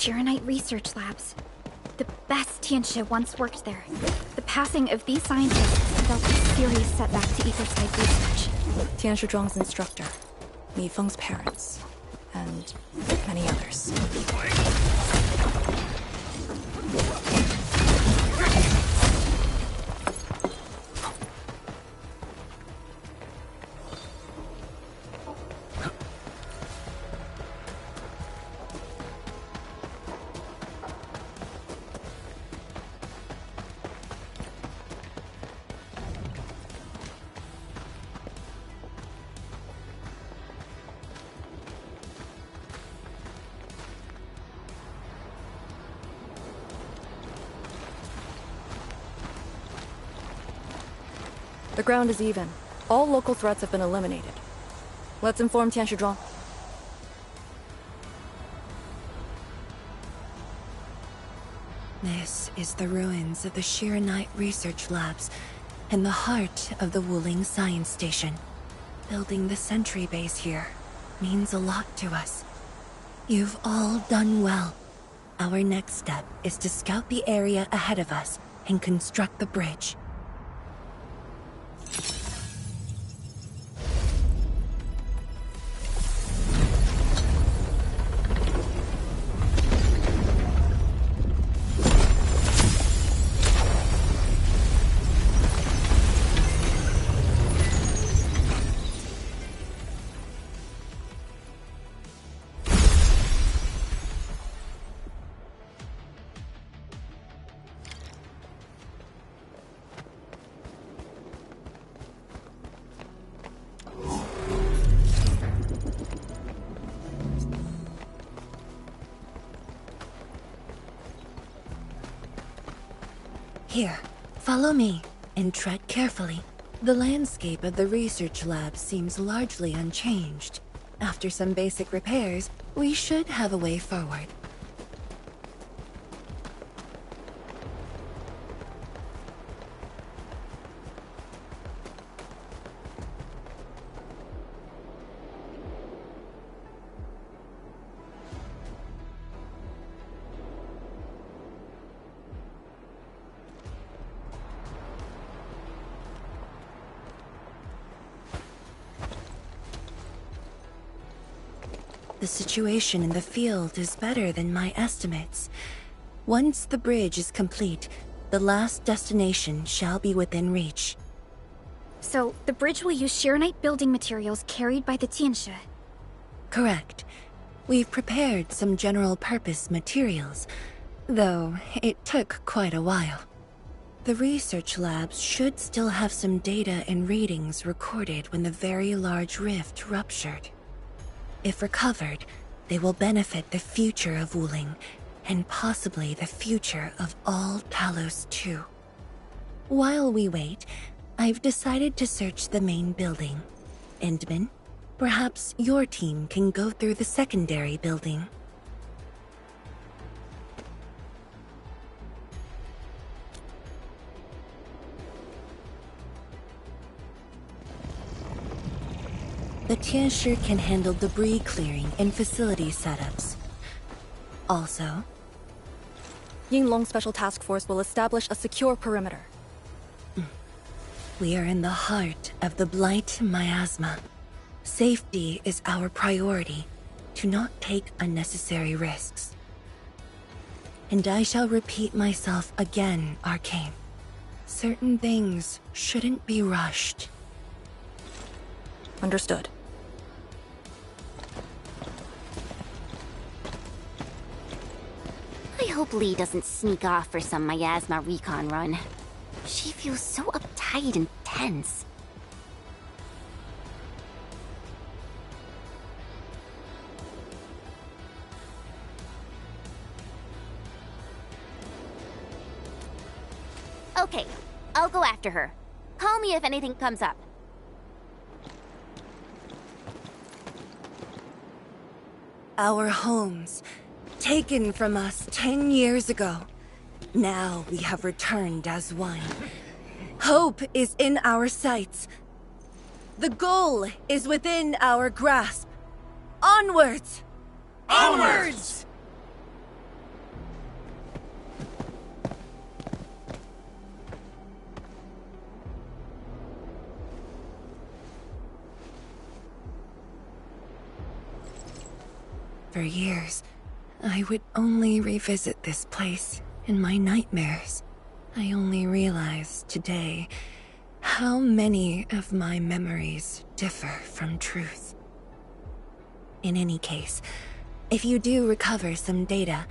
Shiranite Research Labs. The best Tianshi once worked there. The passing of these scientists dealt a serious setback to ecocide research. Tianshi Zhuang's instructor, Mi Feng's parents, and many others. The ground is even. All local threats have been eliminated. Let's inform Tianshi Zhuang. This is the ruins of the Shiranite Research Labs, in the heart of the Wuling Science Station. Building the sentry base here means a lot to us. You've all done well. Our next step is to scout the area ahead of us and construct the bridge. Here, follow me, and tread carefully. The landscape of the research lab seems largely unchanged. After some basic repairs, we should have a way forward. The situation in the field is better than my estimates. Once the bridge is complete, the last destination shall be within reach. So, the bridge will use Shiranite building materials carried by the Tianshi. Correct. We've prepared some general-purpose materials, though it took quite a while. The research labs should still have some data and readings recorded when the very large rift ruptured. If recovered, they will benefit the future of Wuling, and possibly the future of all Talos too. While we wait, I've decided to search the main building. Endman, perhaps your team can go through the secondary building. The Tianshi can handle debris clearing and facility setups. Also, Yinglong Special Task Force will establish a secure perimeter. We are in the heart of the Blight miasma. Safety is our priority. Do not take unnecessary risks. And I shall repeat myself again, Arcane. Certain things shouldn't be rushed. Understood. I hope Lee doesn't sneak off for some miasma recon run. She feels so uptight and tense. Okay, I'll go after her. Call me if anything comes up. Our homes, taken from us 10 years ago. Now we have returned as one. Hope is in our sights. The goal is within our grasp. Onwards! Onwards! For years, I would only revisit this place in my nightmares. I only realized today how many of my memories differ from truth. In any case, if you do recover some data,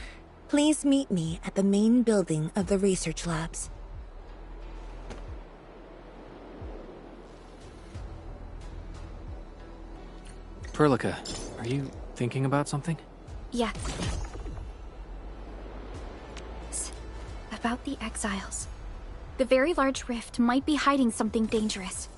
please meet me at the main building of the research labs. Perlica, are you thinking about something? Yes. About the exiles. The very large rift might be hiding something dangerous.